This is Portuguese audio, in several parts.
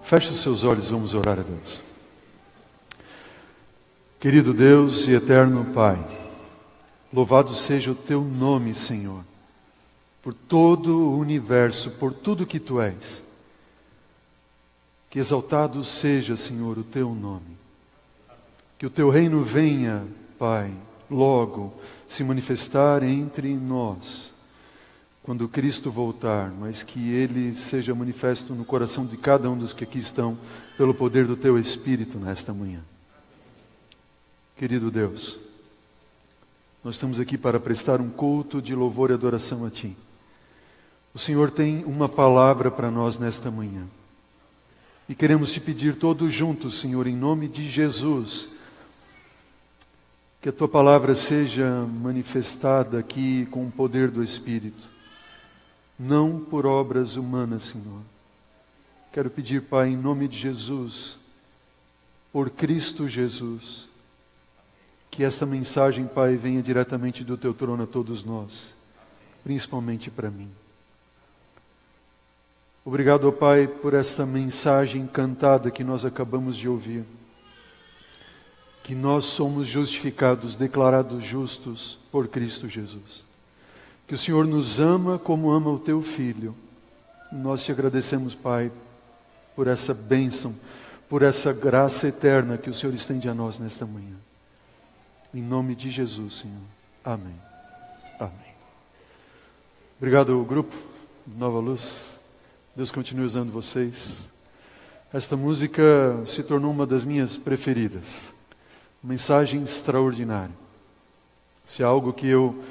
Feche os seus olhos, vamos orar a Deus. Querido Deus e eterno Pai, louvado seja o Teu nome, Senhor, por todo o universo, por tudo que Tu és. Que exaltado seja, Senhor, o Teu nome. Que o Teu reino venha, Pai, logo se manifestar entre nós, quando Cristo voltar, mas que Ele seja manifesto no coração de cada um dos que aqui estão, pelo poder do Teu Espírito nesta manhã. Querido Deus, nós estamos aqui para prestar um culto de louvor e adoração a Ti. O Senhor tem uma palavra para nós nesta manhã. E queremos Te pedir todos juntos, Senhor, em nome de Jesus, que a Tua palavra seja manifestada aqui com o poder do Espírito. Não por obras humanas, Senhor. Quero pedir, Pai, em nome de Jesus, por Cristo Jesus, que esta mensagem, Pai, venha diretamente do Teu trono a todos nós, principalmente para mim. Obrigado, ó Pai, por esta mensagem cantada que nós acabamos de ouvir. Que nós somos justificados, declarados justos por Cristo Jesus. Que o Senhor nos ama como ama o Teu Filho. Nós Te agradecemos, Pai, por essa bênção, por essa graça eterna que o Senhor estende a nós nesta manhã. Em nome de Jesus, Senhor. Amém. Amém. Obrigado, grupo Nova Luz. Deus continue usando vocês. Esta música se tornou uma das minhas preferidas. Mensagem extraordinária. Se há algo que eu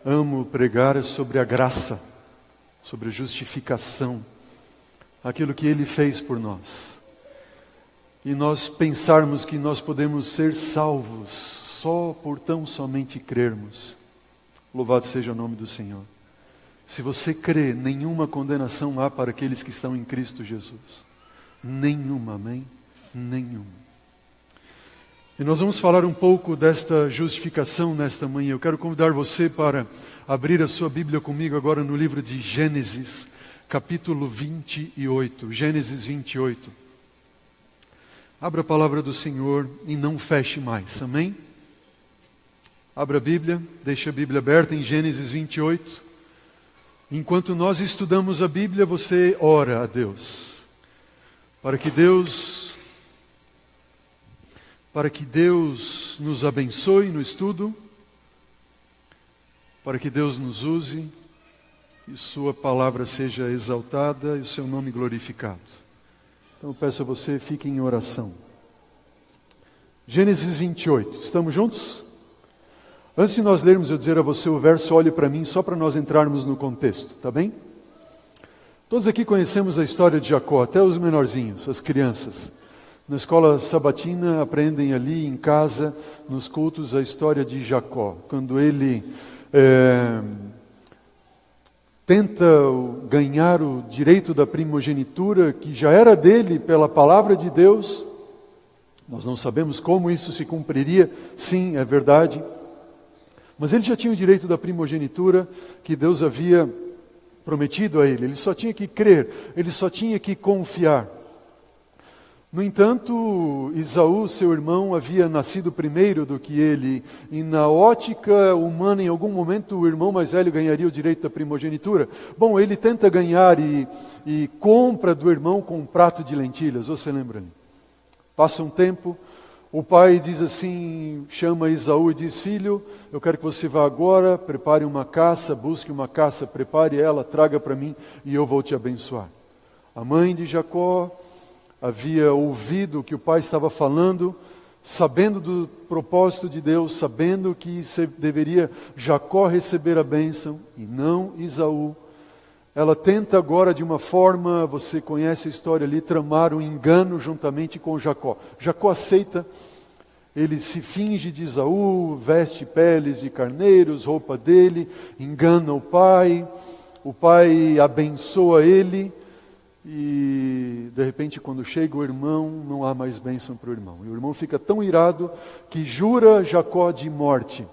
amo pregar é sobre a graça, sobre a justificação, aquilo que Ele fez por nós. E nós pensarmos que nós podemos ser salvos só por tão somente crermos. Louvado seja o nome do Senhor. Se você crê, nenhuma condenação há para aqueles que estão em Cristo Jesus. Nenhuma, amém? Nenhuma. E nós vamos falar um pouco desta justificação nesta manhã. Eu quero convidar você para abrir a sua Bíblia comigo agora no livro de Gênesis, capítulo 28. Gênesis 28. Abra a palavra do Senhor e não feche mais, amém? Abra a Bíblia, deixe a Bíblia aberta em Gênesis 28. Enquanto nós estudamos a Bíblia, você ora a Deus. Para que Deus nos abençoe no estudo, para que Deus nos use e Sua palavra seja exaltada e o Seu nome glorificado. Então eu peço a você, fique em oração. Gênesis 28, estamos juntos? Antes de nós lermos, eu dizer a você o verso, olhe para mim, só para nós entrarmos no contexto, tá bem? Todos aqui conhecemos a história de Jacó, até os menorzinhos, as crianças. Na escola sabatina aprendem ali em casa, nos cultos, a história de Jacó. Quando ele tenta ganhar o direito da primogenitura, que já era dele pela palavra de Deus. Nós não sabemos como isso se cumpriria, sim, é verdade. Mas ele já tinha o direito da primogenitura que Deus havia prometido a ele. Ele só tinha que crer, ele só tinha que confiar. No entanto, Esaú, seu irmão, havia nascido primeiro do que ele, e na ótica humana, em algum momento, o irmão mais velho ganharia o direito da primogenitura. Bom, ele tenta ganhar e compra do irmão com um prato de lentilhas, você lembra? Passa um tempo, o pai diz assim, chama Esaú e diz, filho, eu quero que você vá agora, prepare uma caça, busque uma caça, prepare ela, traga para mim e eu vou te abençoar. A mãe de Jacó havia ouvido o que o pai estava falando, sabendo do propósito de Deus, sabendo que deveria Jacó receber a bênção e não Esaú. Ela tenta agora de uma forma, você conhece a história ali, tramar um engano juntamente com Jacó. Jacó aceita, ele se finge de Esaú, veste peles de carneiros, roupa dele, engana o pai abençoa ele, e de repente quando chega o irmão, não há mais bênção para o irmão. E o irmão fica tão irado que jura Jacó de morte.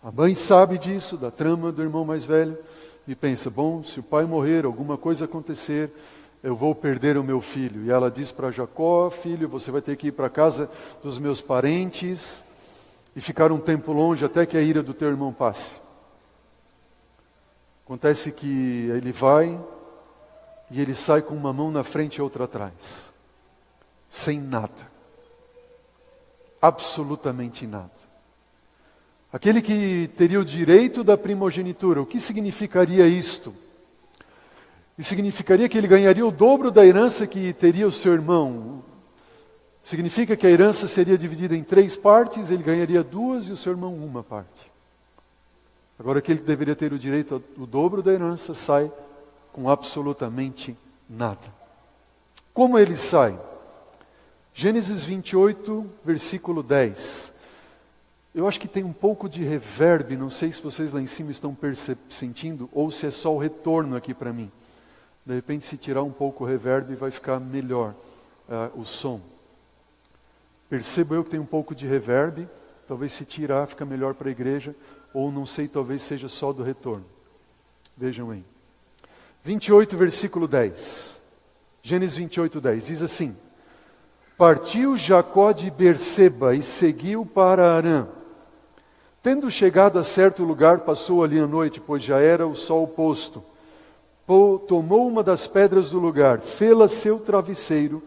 A mãe sabe disso, da trama do irmão mais velho, e pensa, bom, se o pai morrer, alguma coisa acontecer, eu vou perder o meu filho. E ela diz para Jacó: filho, você vai ter que ir para a casa dos meus parentes e ficar um tempo longe até que a ira do teu irmão passe. Acontece que ele vai e ele sai com uma mão na frente e outra atrás. Sem nada. Absolutamente nada. Aquele que teria o direito da primogenitura, o que significaria isto? E significaria que ele ganharia o dobro da herança que teria o seu irmão. Significa que a herança seria dividida em 3 partes, ele ganharia 2 e o seu irmão 1 parte. Agora, aquele que deveria ter o direito ao dobro da herança sai com absolutamente nada. Como ele sai? Gênesis 28, versículo 10. Eu acho que tem um pouco de reverb, não sei se vocês lá em cima estão sentindo, ou se é só o retorno aqui para mim. De repente, se tirar um pouco o reverb, vai ficar melhor o som. Percebo eu que tem um pouco de reverb, talvez se tirar fica melhor para a igreja, ou não sei, talvez seja só do retorno. Vejam aí. 28, versículo 10. Gênesis 28, 10. Diz assim: partiu Jacó de Berseba e seguiu para Harã. Tendo chegado a certo lugar, passou ali a noite, pois já era o sol posto. Tomou uma das pedras do lugar, fê-la seu travesseiro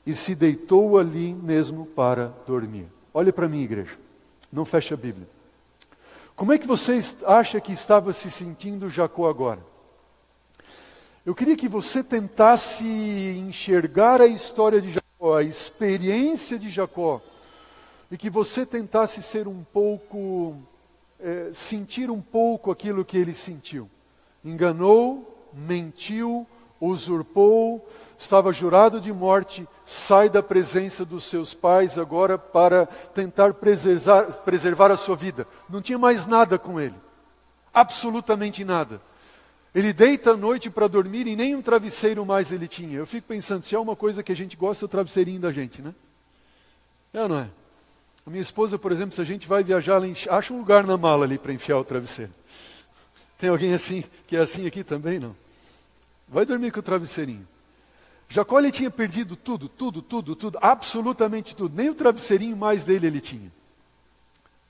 e se deitou ali mesmo para dormir. Olha para mim, igreja. Não feche a Bíblia. Como é que você acha que estava se sentindo Jacó agora? Eu queria que você tentasse enxergar a história de Jacó, a experiência de Jacó, e que você tentasse ser um pouco, sentir um pouco aquilo que ele sentiu. Enganou, mentiu, usurpou, estava jurado de morte, sai da presença dos seus pais agora para tentar preservar a sua vida. Não tinha mais nada com ele, absolutamente nada. Ele deita à noite para dormir e nem um travesseiro mais ele tinha. Eu fico pensando, se é uma coisa que a gente gosta, é o travesseirinho da gente, né? É ou não é? A minha esposa, por exemplo, se a gente vai viajar, ela acha um lugar na mala ali para enfiar o travesseiro. Tem alguém assim, que é assim aqui também? Não. Vai dormir com o travesseirinho. Jacó, ele tinha perdido tudo, absolutamente tudo. Nem o travesseirinho mais dele ele tinha.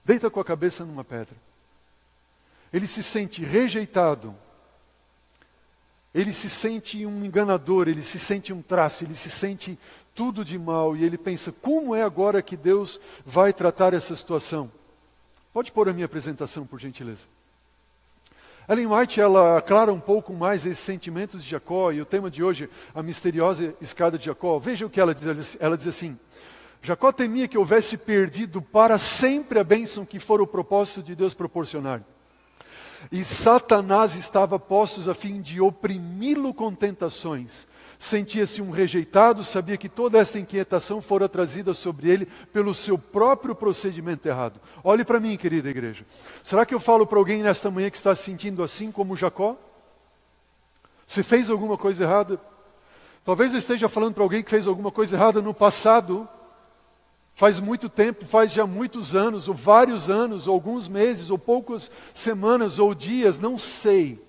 Deita com a cabeça numa pedra. Ele se sente rejeitado. Ele se sente um enganador, ele se sente um traço, ele se sente tudo de mal. E ele pensa, como é agora que Deus vai tratar essa situação? Pode pôr a minha apresentação, por gentileza. Ellen White, ela aclara um pouco mais esses sentimentos de Jacó, e o tema de hoje, a misteriosa escada de Jacó. Veja o que ela diz. Ela diz assim: Jacó temia que houvesse perdido para sempre a bênção que fora o propósito de Deus proporcionar. E Satanás estava postos a fim de oprimi-lo com tentações. Sentia-se um rejeitado, sabia que toda essa inquietação fora trazida sobre ele pelo seu próprio procedimento errado. Olhe para mim, querida igreja. Será que eu falo para alguém nesta manhã que está se sentindo assim como Jacó? Você fez alguma coisa errada? Talvez eu esteja falando para alguém que fez alguma coisa errada no passado. Faz muito tempo, faz já muitos anos, ou vários anos, ou alguns meses, ou poucas semanas, ou dias, não sei.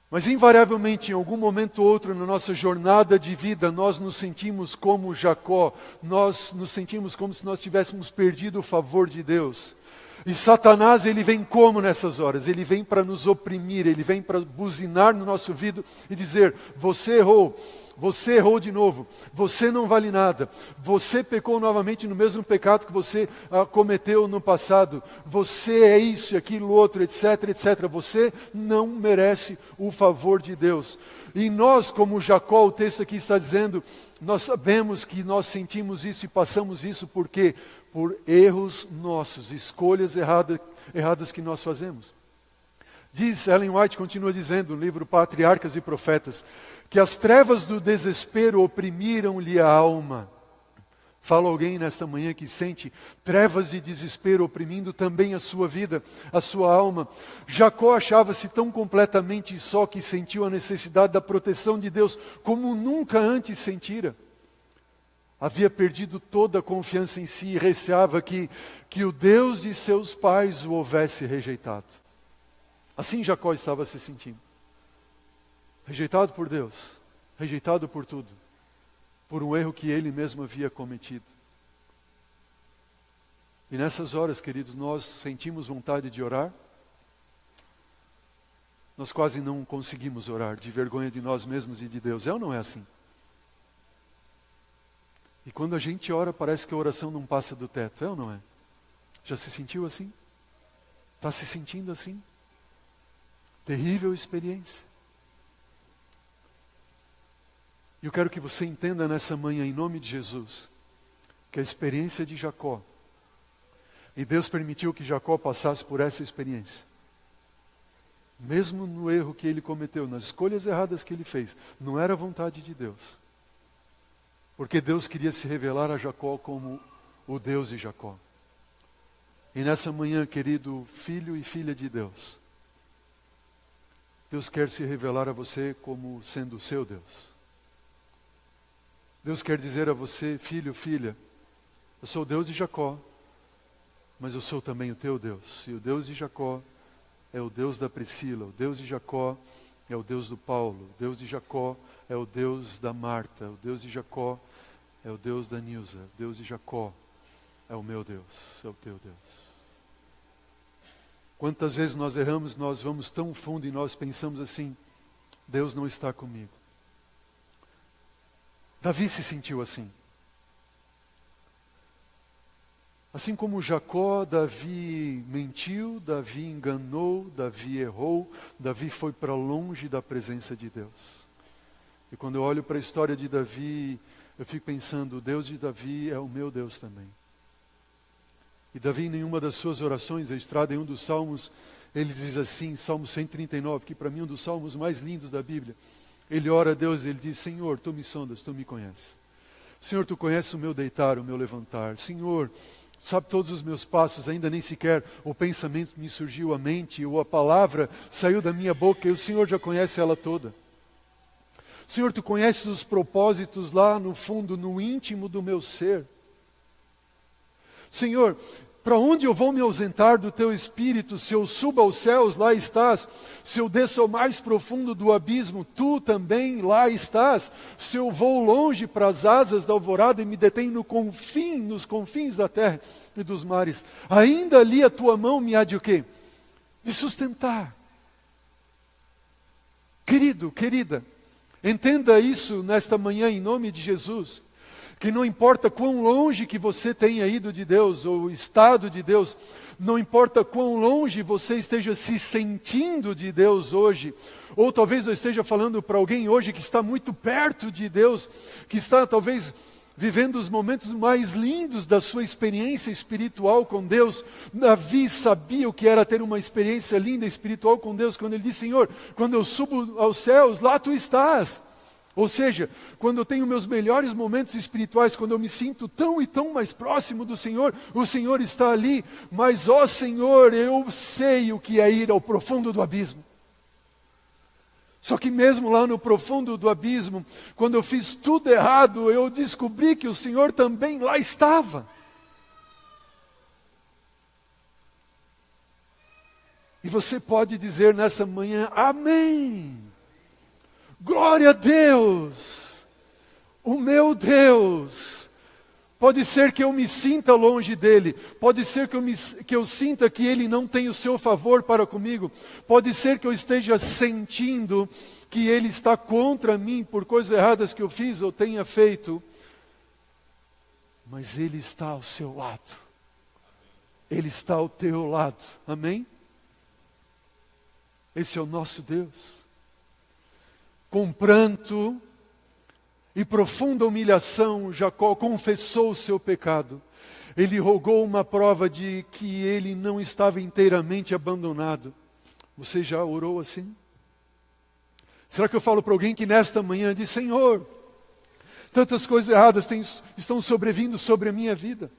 Mas invariavelmente, em algum momento ou outro na nossa jornada de vida, nós nos sentimos como Jacó, nós nos sentimos como se nós tivéssemos perdido o favor de Deus. E Satanás, ele vem como nessas horas? Ele vem para nos oprimir, ele vem para buzinar no nosso ouvido e dizer: você errou de novo, você não vale nada, você pecou novamente no mesmo pecado que você cometeu no passado, você é isso e aquilo outro, etc, etc. Você não merece o favor de Deus. E nós, como Jacó, o texto aqui está dizendo, nós sabemos que nós sentimos isso e passamos isso porque por erros nossos, escolhas erradas que nós fazemos. Diz, Ellen White continua dizendo no livro Patriarcas e Profetas, que as trevas do desespero oprimiram-lhe a alma. Fala alguém nesta manhã que sente trevas de desespero oprimindo também a sua vida, a sua alma. Jacó achava-se tão completamente só que sentiu a necessidade da proteção de Deus como nunca antes sentira. Havia perdido toda a confiança em si e receava que o Deus de seus pais o houvesse rejeitado. Assim Jacó estava se sentindo. Rejeitado por Deus. rejeitado por tudo, por um erro que ele mesmo havia cometido. E nessas horas, queridos, nós sentimos vontade de orar, nós quase não conseguimos orar, de vergonha de nós mesmos e de Deus. É ou não é assim? E quando a gente ora, parece que a oração não passa do teto. É ou não é? Já se sentiu assim? Está se sentindo assim? Terrível experiência. E eu quero que você entenda nessa manhã, em nome de Jesus, que a experiência de Jacó, e Deus permitiu que Jacó passasse por essa experiência, mesmo no erro que ele cometeu, nas escolhas erradas que ele fez, não era vontade de Deus. Porque Deus queria se revelar a Jacó como o Deus de Jacó. E nessa manhã, querido filho e filha de Deus, Deus quer se revelar a você como sendo o seu Deus. Deus quer dizer a você, filho, filha, eu sou o Deus de Jacó, mas eu sou também o teu Deus. E o Deus de Jacó é o Deus da Priscila, o Deus de Jacó é o Deus do Paulo, o Deus de Jacó é o Deus da Marta, o Deus de Jacó é o Deus da Nilza, o Deus de Jacó é o meu Deus, é o teu Deus. Quantas vezes nós erramos, nós vamos tão fundo e nós pensamos assim, Deus não está comigo. Davi se sentiu assim. Assim como Jacó, Davi mentiu, Davi enganou, Davi errou, Davi foi para longe da presença de Deus. E quando eu olho para a história de Davi, eu fico pensando, o Deus de Davi é o meu Deus também. E Davi, em nenhuma das suas orações, registrada em um dos salmos, ele diz assim, Salmo 139, que para mim é um dos salmos mais lindos da Bíblia. Ele ora a Deus e ele diz, Senhor, Tu me sondas, Tu me conheces. Senhor, Tu conheces o meu deitar, o meu levantar. Senhor, sabe todos os meus passos, ainda nem sequer o pensamento me surgiu à mente, ou a palavra saiu da minha boca, e o Senhor já conhece ela toda. Senhor, Tu conheces os propósitos lá no fundo, no íntimo do meu ser. Senhor, para onde eu vou me ausentar do Teu Espírito? Se eu subo aos céus, lá estás. Se eu desço ao mais profundo do abismo, Tu também lá estás. Se eu vou longe para as asas da alvorada e me detenho nos confins da terra e dos mares, ainda ali a Tua mão me há de o quê? De sustentar. Querido, querida, entenda isso nesta manhã em nome de Jesus. Que não importa quão longe que você tenha ido de Deus, ou estado de Deus, não importa quão longe você esteja se sentindo de Deus hoje, ou talvez eu esteja falando para alguém hoje que está muito perto de Deus, que está talvez vivendo os momentos mais lindos da sua experiência espiritual com Deus. Davi sabia o que era ter uma experiência linda espiritual com Deus, quando ele disse, Senhor, quando eu subo aos céus, lá Tu estás. Ou seja, quando eu tenho meus melhores momentos espirituais, quando eu me sinto tão e tão mais próximo do Senhor, o Senhor está ali. Mas, ó Senhor, eu sei o que é ir ao profundo do abismo. Só que mesmo lá no profundo do abismo, quando eu fiz tudo errado, eu descobri que o Senhor também lá estava. E você pode dizer nessa manhã, amém. Glória a Deus, o meu Deus. Pode ser que eu me sinta longe dEle, pode ser que eu sinta que Ele não tem o seu favor para comigo, pode ser que eu esteja sentindo que Ele está contra mim por coisas erradas que eu fiz ou tenha feito, mas Ele está ao seu lado, Ele está ao teu lado, amém? Esse é o nosso Deus. Com pranto e profunda humilhação, Jacó confessou o seu pecado. Ele rogou uma prova de que ele não estava inteiramente abandonado. Você já orou assim? Será que eu falo para alguém que nesta manhã diz, Senhor, tantas coisas erradas estão sobrevindo sobre a minha vida.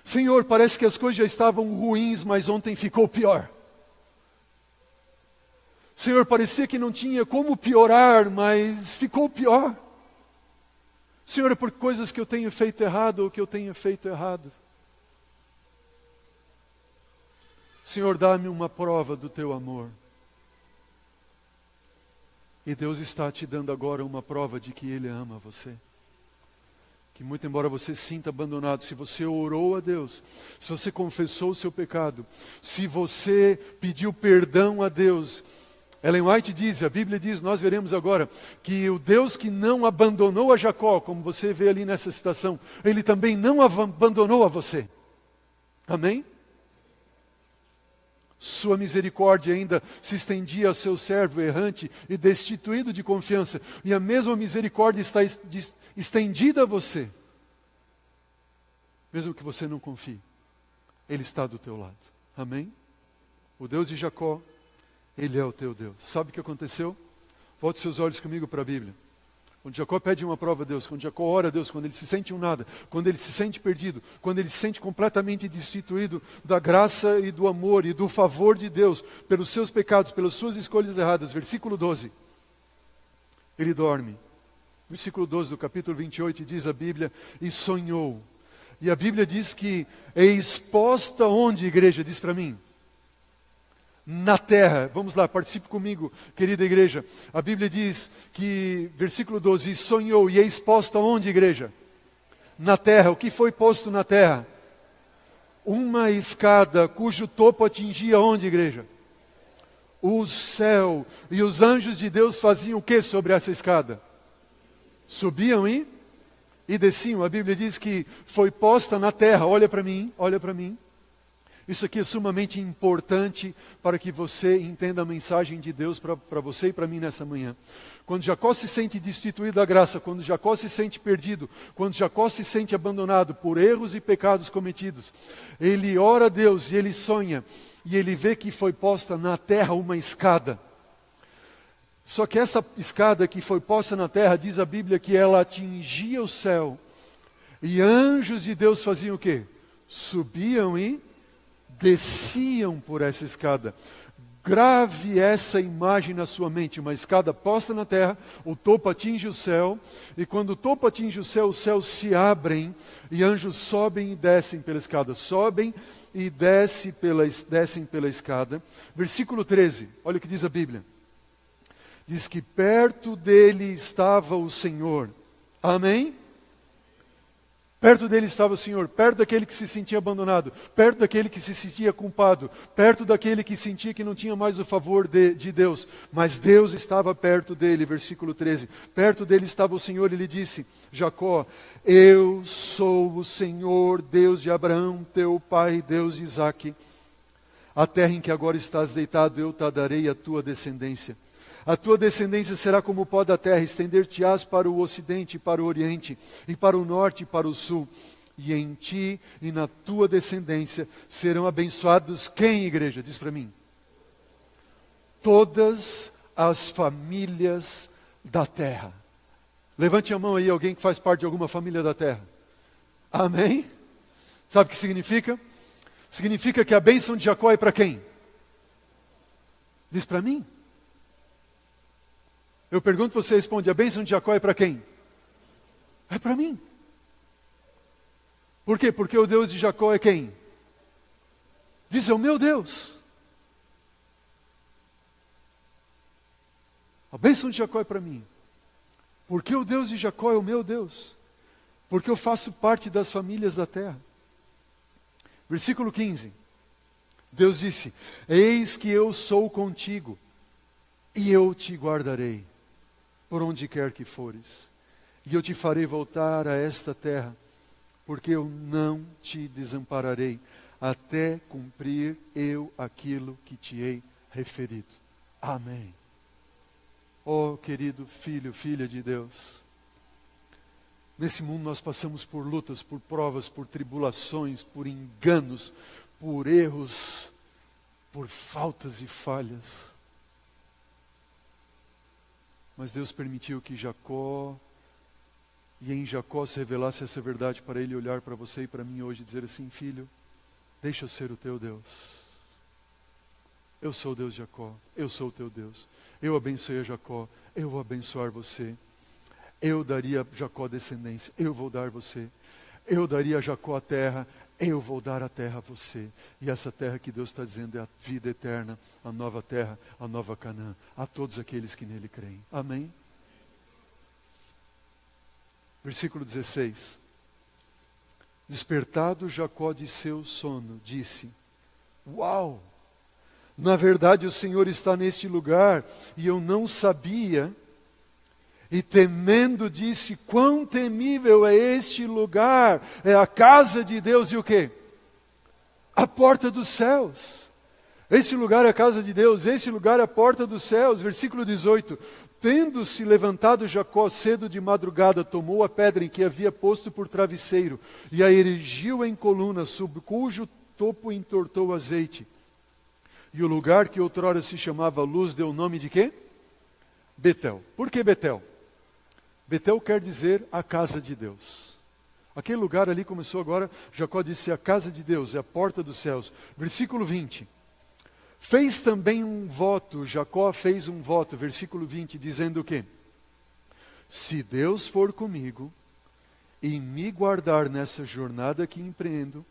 Senhor, parece que as coisas já estavam ruins, mas ontem ficou pior. Senhor, parecia que não tinha como piorar, mas ficou pior. Senhor, é por coisas que eu tenho feito errado ou que eu tenha feito errado. Senhor, dá-me uma prova do Teu amor. E Deus está te dando agora uma prova de que Ele ama você. Que muito embora você se sinta abandonado, se você orou a Deus, se você confessou o seu pecado, se você pediu perdão a Deus, Ellen White diz, a Bíblia diz, nós veremos agora, que o Deus que não abandonou a Jacó, como você vê ali nessa citação, Ele também não abandonou a você. Amém? Sua misericórdia ainda se estendia ao seu servo errante e destituído de confiança. E a mesma misericórdia está estendida a você. Mesmo que você não confie, Ele está do teu lado. Amém? O Deus de Jacó, Ele é o teu Deus. Sabe o que aconteceu? Volte seus olhos comigo para a Bíblia. Quando Jacó pede uma prova a Deus, quando Jacó ora a Deus, quando ele se sente um nada, quando ele se sente perdido, quando ele se sente completamente destituído da graça e do amor e do favor de Deus, pelos seus pecados, pelas suas escolhas erradas. Versículo 12. Ele dorme. Versículo 12 do capítulo 28 diz a Bíblia, e sonhou. E a Bíblia diz que é exposta onde, igreja? Diz para mim. Na terra. Vamos lá, participe comigo, querida igreja. A Bíblia diz que, versículo 12, sonhou e é exposta onde, igreja? Na terra. O que foi posto na terra? Uma escada cujo topo atingia onde, igreja? O céu. E os anjos de Deus faziam o que sobre essa escada? Subiam e desciam. A Bíblia diz que foi posta na terra. Olha para mim, olha para mim. Isso aqui é sumamente importante para que você entenda a mensagem de Deus para você e para mim nessa manhã. Quando Jacó se sente destituído da graça, quando Jacó se sente perdido, quando Jacó se sente abandonado por erros e pecados cometidos, ele ora a Deus e ele sonha, e ele vê que foi posta na terra uma escada. Só que essa escada que foi posta na terra, diz a Bíblia que ela atingia o céu, e anjos de Deus faziam o quê? Subiam e desciam por essa escada. Grave essa imagem na sua mente, uma escada posta na terra, o topo atinge o céu, e quando o topo atinge o céu, os céus se abrem, e anjos sobem e descem pela escada, sobem e descem pela escada. Versículo 13, olha o que diz a Bíblia. Diz que perto dele estava o Senhor. Amém? Perto dele estava o Senhor, perto daquele que se sentia abandonado, perto daquele que se sentia culpado, perto daquele que sentia que não tinha mais o favor de Deus. Mas Deus estava perto dele, versículo 13. Perto dele estava o Senhor e lhe disse, Jacó, eu sou o Senhor, Deus de Abraão, teu pai, Deus de Isaque. A terra em que agora estás deitado, eu te darei a tua descendência. A tua descendência será como o pó da terra, estender-te-ás para o ocidente e para o oriente, e para o norte e para o sul. E em ti e na tua descendência serão abençoados quem, igreja? Diz para mim. Todas as famílias da terra. Levante a mão aí, alguém que faz parte de alguma família da terra. Amém? Sabe o que significa? Significa que a bênção de Jacó é para quem? Diz para mim. Eu pergunto, você responde, a bênção de Jacó é para quem? É para mim. Por quê? Porque o Deus de Jacó é quem? Diz, é o meu Deus. A bênção de Jacó é para mim. Porque o Deus de Jacó é o meu Deus. Porque eu faço parte das famílias da terra. Versículo 15. Deus disse, eis que eu sou contigo, e eu te guardarei por onde quer que fores, e eu te farei voltar a esta terra, porque eu não te desampararei, até cumprir eu aquilo que te hei referido. Amém. Oh, querido filho, filha de Deus, nesse mundo nós passamos por lutas, por provas, por tribulações, por enganos, por erros, por faltas e falhas. Mas Deus permitiu que Jacó, e em Jacó se revelasse essa verdade para ele olhar para você e para mim hoje e dizer assim, filho, deixa eu ser o teu Deus. Eu sou o Deus de Jacó, eu sou o teu Deus. Eu abençoei a Jacó, eu vou abençoar você. Eu daria a Jacó descendência, eu vou dar você. Eu daria a Jacó a terra, eu vou dar a terra a você. E essa terra que Deus está dizendo é a vida eterna, a nova terra, a nova Canaã, a todos aqueles que nele creem. Amém? Versículo 16. Despertado Jacó de seu sono, disse: Uau! Na verdade o Senhor está neste lugar e eu não sabia. E temendo disse: quão temível é este lugar, é a casa de Deus e o quê? A porta dos céus. Este lugar é a casa de Deus, este lugar é a porta dos céus. Versículo 18. Tendo-se levantado Jacó cedo de madrugada, tomou a pedra em que havia posto por travesseiro e a erigiu em coluna, sob cujo topo entortou azeite. E o lugar que outrora se chamava Luz deu o nome de quê? Betel. Por que Betel? Betel quer dizer a casa de Deus. Aquele lugar ali começou agora, Jacó disse: a casa de Deus, é a porta dos céus. Versículo 20. Fez também um voto, Jacó fez um voto, versículo 20, dizendo o quê? Se Deus for comigo e me guardar nessa jornada que empreendo,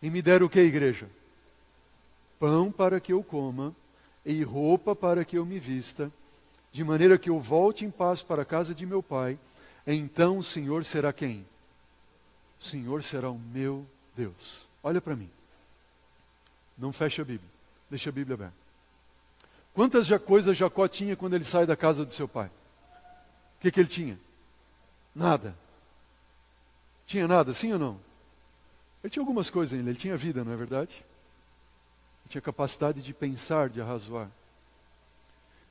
e me der o que, igreja? Pão para que eu coma e roupa para que eu me vista, de maneira que eu volte em paz para a casa de meu pai, então o Senhor será quem? O Senhor será o meu Deus. Olha para mim. Não fecha a Bíblia. Deixa a Bíblia aberta. Quantas coisas Jacó tinha quando ele sai da casa do seu pai? O que ele tinha? Nada. Tinha nada, sim ou não? Ele tinha algumas coisas ainda. Ele tinha vida, não é verdade? Ele tinha capacidade de pensar, de arrazoar.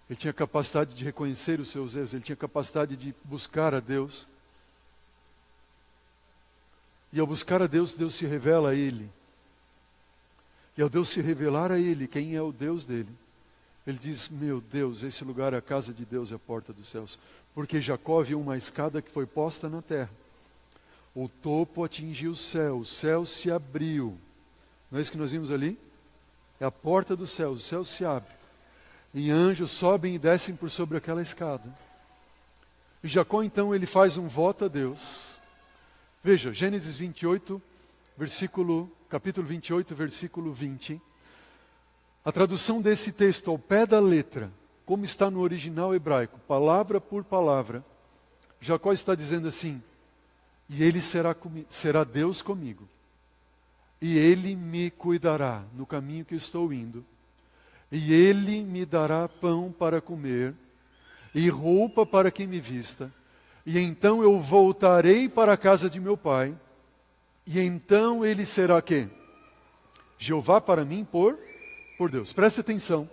Ele tinha capacidade de reconhecer os seus erros. Ele tinha capacidade de buscar a Deus. E ao buscar a Deus, Deus se revela a ele. E ao Deus se revelar a ele quem é o Deus dele, ele diz: meu Deus, esse lugar é a casa de Deus, é a porta dos céus. Porque Jacó viu uma escada que foi posta na terra. O topo atingiu o céu se abriu. Não é isso que nós vimos ali? É a porta dos céus, o céu se abre. E anjos sobem e descem por sobre aquela escada. E Jacó então ele faz um voto a Deus. Veja, Gênesis 28, capítulo 28, versículo 20. A tradução desse texto ao pé da letra, como está no original hebraico, palavra por palavra, Jacó está dizendo assim: e ele será Deus comigo, e ele me cuidará no caminho que estou indo, e ele me dará pão para comer, e roupa para que me vista, e então eu voltarei para a casa de meu pai, e então ele será quê? Jeová para mim por Deus. Preste atenção.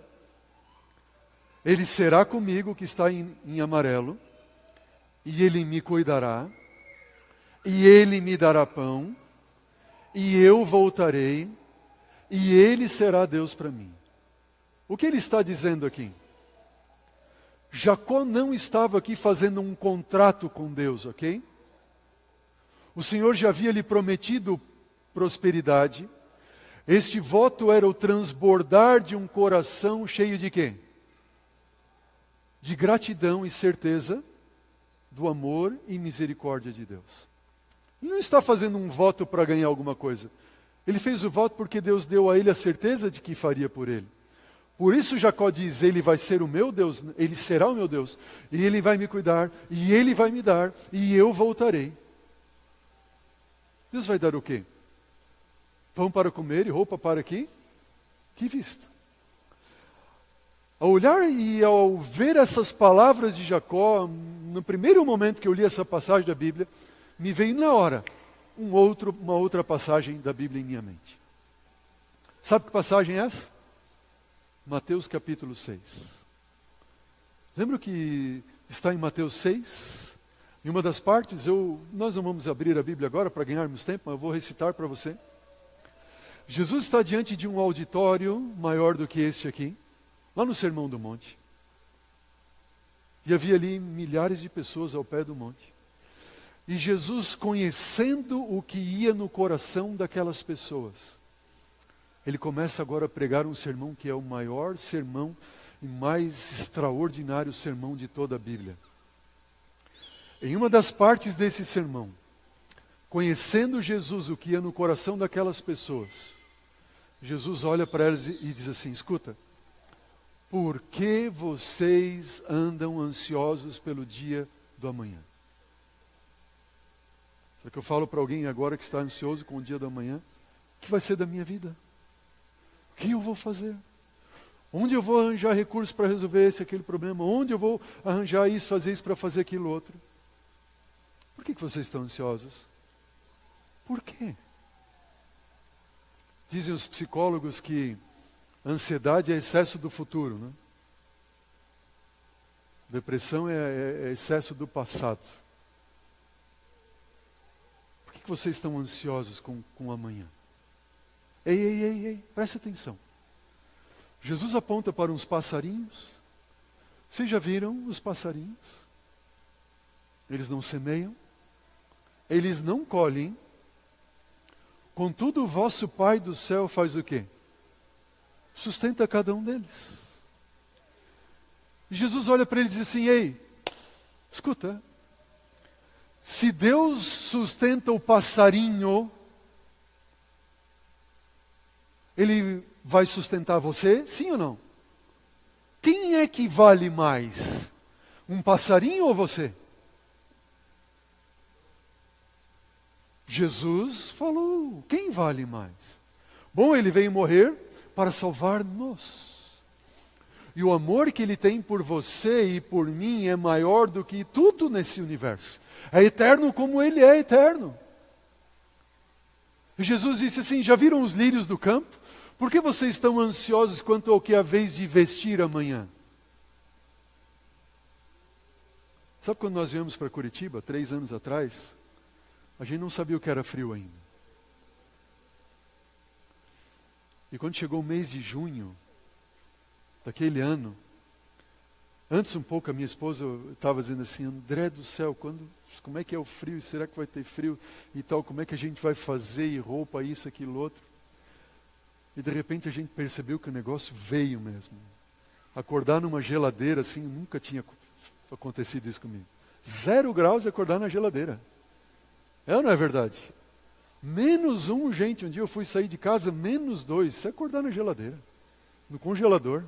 Ele será comigo, que está em amarelo, e ele me cuidará, e ele me dará pão, e eu voltarei, e ele será Deus para mim. O que ele está dizendo aqui? Jacó não estava aqui fazendo um contrato com Deus, ok? O Senhor já havia lhe prometido prosperidade. Este voto era o transbordar de um coração cheio de quê? De gratidão e certeza do amor e misericórdia de Deus. Ele não está fazendo um voto para ganhar alguma coisa. Ele fez o voto porque Deus deu a ele a certeza de que faria por ele. Por isso Jacó diz: ele vai ser o meu Deus, ele será o meu Deus, e ele vai me cuidar, e ele vai me dar, e eu voltarei. Deus vai dar o quê? Pão para comer e roupa para que vista. Ao olhar e ao ver essas palavras de Jacó, no primeiro momento que eu li essa passagem da Bíblia, me veio na hora uma outra passagem da Bíblia em minha mente. Sabe que passagem é essa? Mateus capítulo 6. Lembra que está em Mateus 6? Em uma das partes, nós não vamos abrir a Bíblia agora para ganharmos tempo, mas eu vou recitar para você. Jesus está diante de um auditório maior do que este aqui, lá no Sermão do Monte. E havia ali milhares de pessoas ao pé do monte. E Jesus, conhecendo o que ia no coração daquelas pessoas, ele começa agora a pregar um sermão que é o maior sermão e mais extraordinário sermão de toda a Bíblia. Em uma das partes desse sermão, conhecendo Jesus, o que ia no coração daquelas pessoas, Jesus olha para elas e diz assim: escuta, por que vocês andam ansiosos pelo dia do amanhã? Será que eu falo para alguém agora que está ansioso com o dia do amanhã? O que vai ser da minha vida? O que eu vou fazer? Onde eu vou arranjar recursos para resolver esse aquele problema? Onde eu vou arranjar isso, fazer isso para fazer aquilo outro? Por que vocês estão ansiosos? Por quê? Dizem os psicólogos que a ansiedade é excesso do futuro, né? Depressão é excesso do passado. Por que vocês estão ansiosos com o amanhã? Ei, preste atenção. Jesus aponta para uns passarinhos. Vocês já viram os passarinhos? Eles não semeiam, eles não colhem. Contudo, o vosso Pai do céu faz o quê? Sustenta cada um deles. E Jesus olha para eles e diz assim: ei, escuta, se Deus sustenta o passarinho, Ele vai sustentar você? Sim ou não? Quem é que vale mais? Um passarinho ou você? Jesus falou: quem vale mais? Bom, Ele veio morrer para salvar-nos. E o amor que Ele tem por você e por mim é maior do que tudo nesse universo. É eterno como Ele é eterno. E Jesus disse assim: já viram os lírios do campo? Por que vocês estão ansiosos quanto ao que é a vez de vestir amanhã? Sabe quando nós viemos para Curitiba, 3 anos atrás? A gente não sabia o que era frio ainda. E quando chegou o mês de junho daquele ano, antes um pouco a minha esposa estava dizendo assim: André do céu, como é que é o frio? Será que vai ter frio e tal? Como é que a gente vai fazer? E roupa, isso, aquilo, outro. E de repente a gente percebeu que o negócio veio mesmo. Acordar numa geladeira assim, nunca tinha acontecido isso comigo. 0 graus e acordar na geladeira. É ou não é verdade? -1, gente, um dia eu fui sair de casa, -2, você acordar na geladeira, no congelador.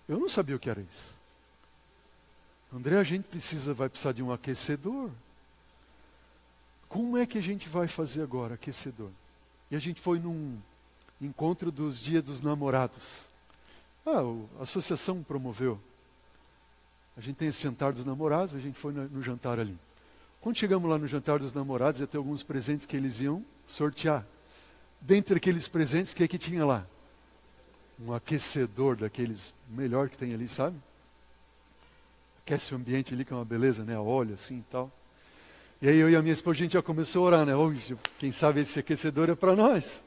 Eu não sabia o que era isso. André, a gente vai precisar de um aquecedor. Como é que a gente vai fazer agora, aquecedor? E a gente foi num encontro dos Dias dos Namorados. A associação promoveu. A gente tem esse jantar dos namorados, a gente foi no jantar ali. Quando chegamos lá no jantar dos namorados, ia ter alguns presentes que eles iam sortear. Dentre aqueles presentes, o que é que tinha lá? Um aquecedor daqueles, melhor que tem ali, sabe? Aquece o ambiente ali, que é uma beleza, né? A óleo assim e tal. E aí eu e a minha esposa, a gente já começou a orar, né? Hoje, quem sabe esse aquecedor é para nós.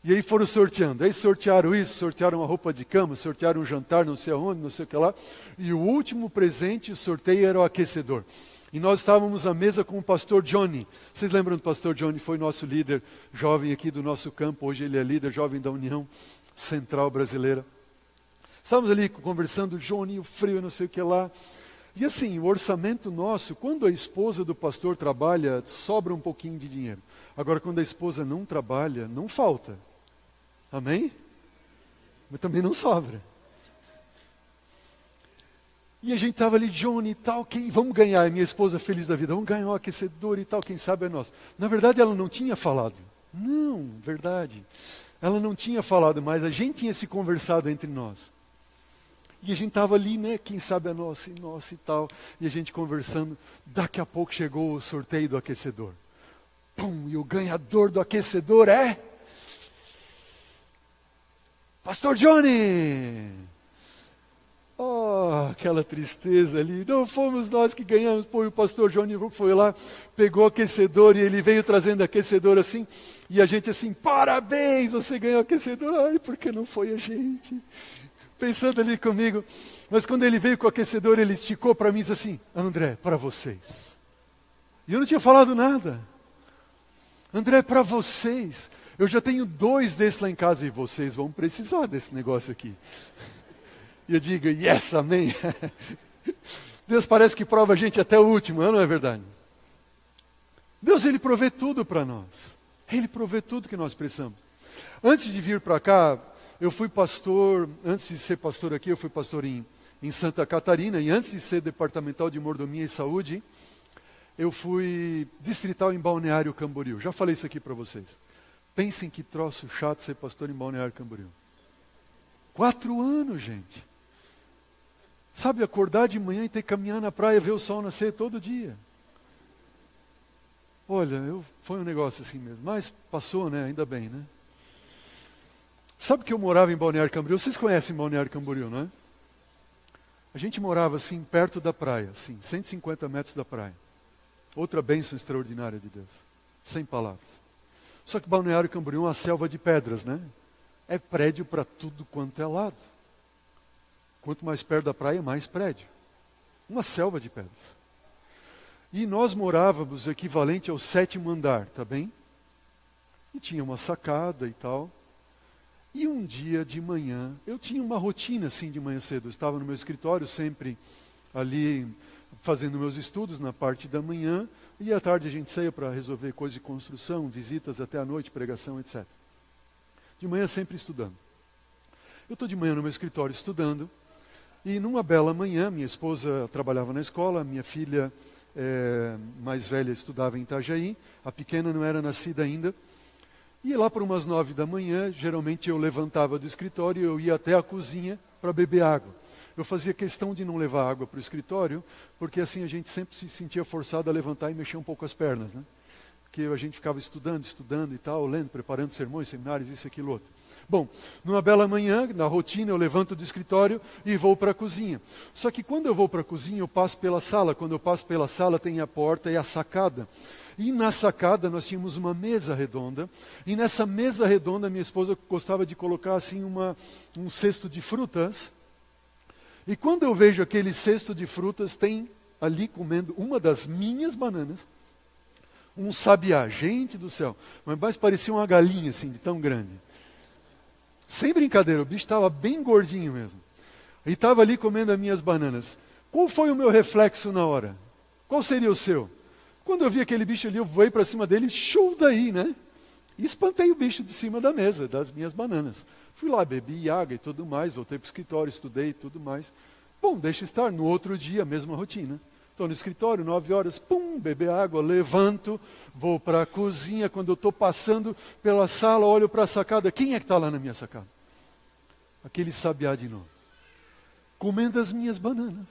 E aí foram sorteando. Aí sortearam isso, sortearam uma roupa de cama, sortearam um jantar, não sei aonde, não sei o que lá. E o último presente, o sorteio, era o aquecedor. E nós estávamos à mesa com o pastor Johnny. Vocês lembram do pastor Johnny? Foi nosso líder jovem aqui do nosso campo. Hoje ele é líder jovem da União Central Brasileira. Estávamos ali conversando, Johnny, o frio, não sei o que lá. E assim, o orçamento nosso, quando a esposa do pastor trabalha, sobra um pouquinho de dinheiro. Agora, quando a esposa não trabalha, não falta. Amém? Mas também não sobra. E a gente estava ali, Johnny e tal, vamos ganhar. E minha esposa feliz da vida, vamos ganhar um aquecedor e tal, quem sabe é nosso. Na verdade, ela não tinha falado. Não, verdade. Ela não tinha falado, mas a gente tinha se conversado entre nós. E a gente estava ali, né, quem sabe é nosso e tal. E a gente conversando, daqui a pouco chegou o sorteio do aquecedor. Pum, e o ganhador do aquecedor é... Pastor Johnny! Oh, aquela tristeza ali. Não fomos nós que ganhamos. Pô, o pastor Johnny foi lá, pegou o aquecedor e ele veio trazendo aquecedor assim. E a gente assim, parabéns, você ganhou o aquecedor. Ai, por que não foi a gente? Pensando ali comigo. Mas quando ele veio com o aquecedor, ele esticou para mim e disse assim, André, para vocês. E eu não tinha falado nada. André, para vocês. Eu já tenho 2 desses lá em casa e vocês vão precisar desse negócio aqui. E eu digo, yes, amém. Deus parece que prova a gente até o último, não é verdade? Deus, Ele provê tudo para nós. Ele provê tudo que nós precisamos. Antes de vir para cá, eu fui pastor, antes de ser pastor aqui, eu fui pastor em Santa Catarina, e antes de ser departamental de mordomia e saúde, eu fui distrital em Balneário Camboriú. Já falei isso aqui para vocês. Pensem que troço chato ser pastor em Balneário Camboriú. 4 anos, gente. Sabe, acordar de manhã e ter que caminhar na praia, ver o sol nascer todo dia. Olha, foi um negócio assim mesmo. Mas passou, né? Ainda bem, né? Sabe que eu morava em Balneário Camboriú? Vocês conhecem Balneário Camboriú, não é? A gente morava assim, perto da praia, assim, 150 metros da praia. Outra bênção extraordinária de Deus. Sem palavras. Só que Balneário Camboriú é uma selva de pedras, né? É prédio para tudo quanto é lado. Quanto mais perto da praia, mais prédio. Uma selva de pedras. E nós morávamos equivalente ao 7º andar, tá bem? E tinha uma sacada e tal. E um dia de manhã, eu tinha uma rotina assim de manhã cedo. Eu estava no meu escritório sempre ali fazendo meus estudos na parte da manhã. E à tarde a gente saía para resolver coisas de construção, visitas até a noite, pregação, etc. De manhã sempre estudando. Eu estou de manhã no meu escritório estudando. E numa bela manhã, minha esposa trabalhava na escola, minha filha mais velha estudava em Itajaí, a pequena não era nascida ainda. E lá por umas 9 da manhã, geralmente eu levantava do escritório e eu ia até a cozinha para beber água. Eu fazia questão de não levar água para o escritório, porque assim a gente sempre se sentia forçado a levantar e mexer um pouco as pernas, né? Porque a gente ficava estudando e tal, lendo, preparando sermões, seminários, isso, aquilo, outro. Bom, numa bela manhã, na rotina, eu levanto do escritório e vou para a cozinha. Só que quando eu vou para a cozinha, eu passo pela sala. Quando eu passo pela sala, tem a porta e a sacada. E na sacada nós tínhamos uma mesa redonda. E nessa mesa redonda, minha esposa gostava de colocar assim um cesto de frutas. E quando eu vejo aquele cesto de frutas, tem ali comendo uma das minhas bananas, um sabiá, gente do céu, mas parecia uma galinha assim, de tão grande. Sem brincadeira, o bicho estava bem gordinho mesmo. E estava ali comendo as minhas bananas. Qual foi o meu reflexo na hora? Qual seria o seu? Quando eu vi aquele bicho ali, eu voei para cima dele, show daí, né? E espantei o bicho de cima da mesa, das minhas bananas. Fui lá, bebi água e tudo mais, voltei para o escritório, estudei e tudo mais. Bom, deixa estar, no outro dia, a mesma rotina. Estou no escritório, 9 horas, pum, beber água, levanto, vou para a cozinha. Quando eu estou passando pela sala, olho para a sacada. Quem é que está lá na minha sacada? Aquele sabiá de novo, comendo as minhas bananas.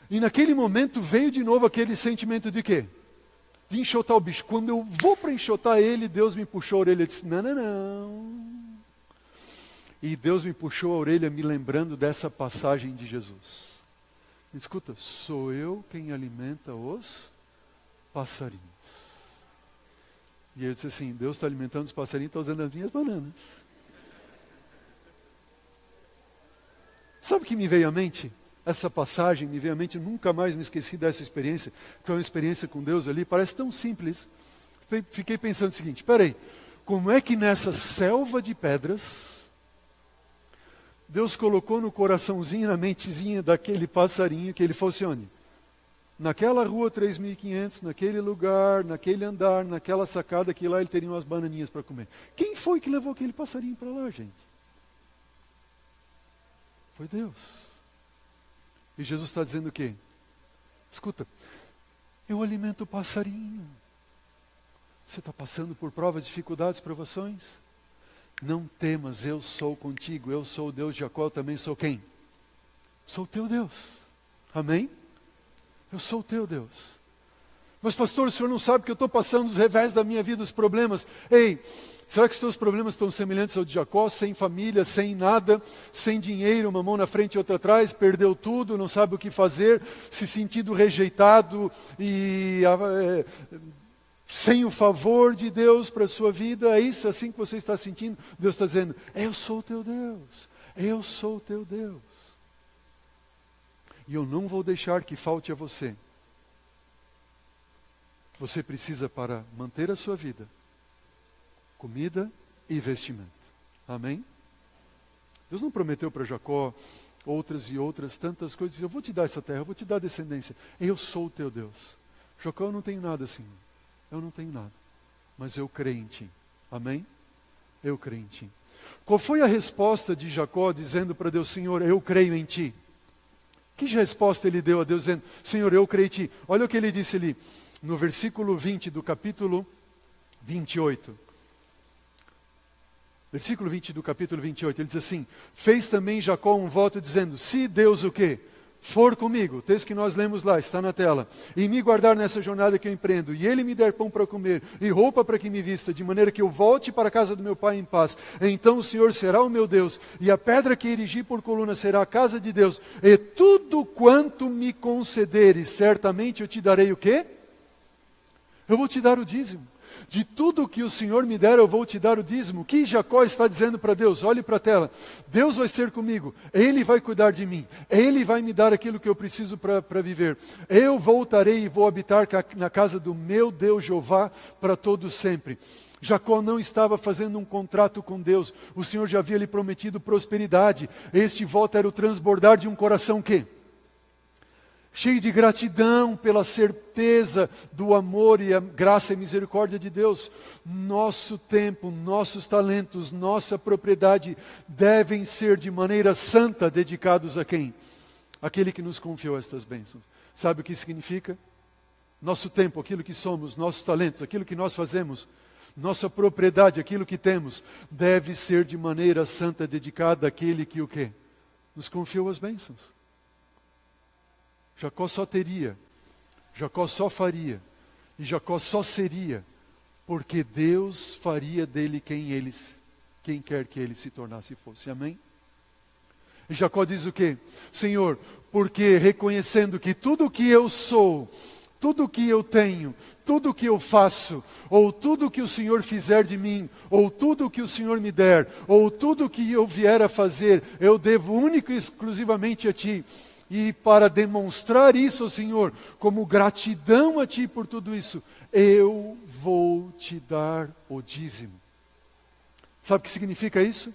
E naquele momento veio de novo aquele sentimento de quê? De enxotar o bicho. Quando eu vou para enxotar ele, Deus me puxou a orelha e disse, não, não, não. E Deus me puxou a orelha me lembrando dessa passagem de Jesus. Escuta, sou eu quem alimenta os passarinhos. E eu disse assim, Deus está alimentando os passarinhos, está usando as minhas bananas. Sabe o que me veio à mente? Essa passagem me veio à mente, eu nunca mais me esqueci dessa experiência, que é uma experiência com Deus ali, parece tão simples. Fiquei pensando o seguinte, espera aí, como é que nessa selva de pedras, Deus colocou no coraçãozinho, na mentezinha daquele passarinho, que ele fosse onde? Naquela rua 3.500, naquele lugar, naquele andar, naquela sacada, que lá ele teria umas bananinhas para comer. Quem foi que levou aquele passarinho para lá, gente? Foi Deus. E Jesus está dizendo o quê? Escuta, eu alimento o passarinho. Você está passando por provas, dificuldades, provações? Não temas, eu sou contigo, eu sou o Deus de Jacó, eu também sou quem? Sou o teu Deus. Amém? Eu sou o teu Deus. Mas pastor, o senhor não sabe que eu estou passando os revés da minha vida, os problemas. Ei, será que os teus problemas estão semelhantes ao de Jacó? Sem família, sem nada, sem dinheiro, uma mão na frente e outra atrás, perdeu tudo, não sabe o que fazer, se sentindo rejeitado e sem o favor de Deus para a sua vida, é isso assim que você está sentindo? Deus está dizendo, eu sou o teu Deus, eu sou o teu Deus. E eu não vou deixar que falte a você. Você precisa para manter a sua vida, comida e vestimento. Amém? Deus não prometeu para Jacó outras e outras, tantas coisas. Eu vou te dar essa terra, eu vou te dar descendência. Eu sou o teu Deus. Jacó, eu não tenho nada assim. Eu não tenho nada. Mas eu creio em ti. Amém? Eu creio em ti. Qual foi a resposta de Jacó dizendo para Deus, Senhor, eu creio em ti? Que resposta ele deu a Deus dizendo, Senhor, eu creio em ti? Olha o que ele disse ali, no versículo 20 do capítulo 28. Versículo 20 do capítulo 28, ele diz assim, fez também Jacó um voto dizendo, se Deus o quê? For comigo, o texto que nós lemos lá, está na tela, e me guardar nessa jornada que eu empreendo, e ele me der pão para comer, e roupa para que me vista, de maneira que eu volte para a casa do meu pai em paz, então o Senhor será o meu Deus, e a pedra que erigi por coluna será a casa de Deus, e tudo quanto me concederes, certamente eu te darei o quê? Eu vou te dar o dízimo. De tudo que o Senhor me der, eu vou te dar o dízimo. O que Jacó está dizendo para Deus? Olhe para a tela. Deus vai ser comigo. Ele vai cuidar de mim. Ele vai me dar aquilo que eu preciso para viver. Eu voltarei e vou habitar na casa do meu Deus Jeová para todo sempre. Jacó não estava fazendo um contrato com Deus. O Senhor já havia lhe prometido prosperidade. Este voto era o transbordar de um coração que? Cheio de gratidão pela certeza do amor e a graça e misericórdia de Deus. Nosso tempo, nossos talentos, nossa propriedade devem ser de maneira santa dedicados a quem? Aquele que nos confiou estas bênçãos. Sabe o que significa? Nosso tempo, aquilo que somos, nossos talentos, aquilo que nós fazemos, nossa propriedade, aquilo que temos, deve ser de maneira santa dedicada àquele que o quê? Nos confiou as bênçãos. Jacó só teria, Jacó só faria, e Jacó só seria, porque Deus faria dele quem quer que ele se tornasse e fosse. Amém? E Jacó diz o quê? Senhor, porque reconhecendo que tudo o que eu sou, tudo o que eu tenho, tudo o que eu faço, ou tudo o que o Senhor fizer de mim, ou tudo o que o Senhor me der, ou tudo o que eu vier a fazer, eu devo único e exclusivamente a Ti. E para demonstrar isso ao Senhor, como gratidão a Ti por tudo isso, eu vou te dar o dízimo. Sabe o que significa isso?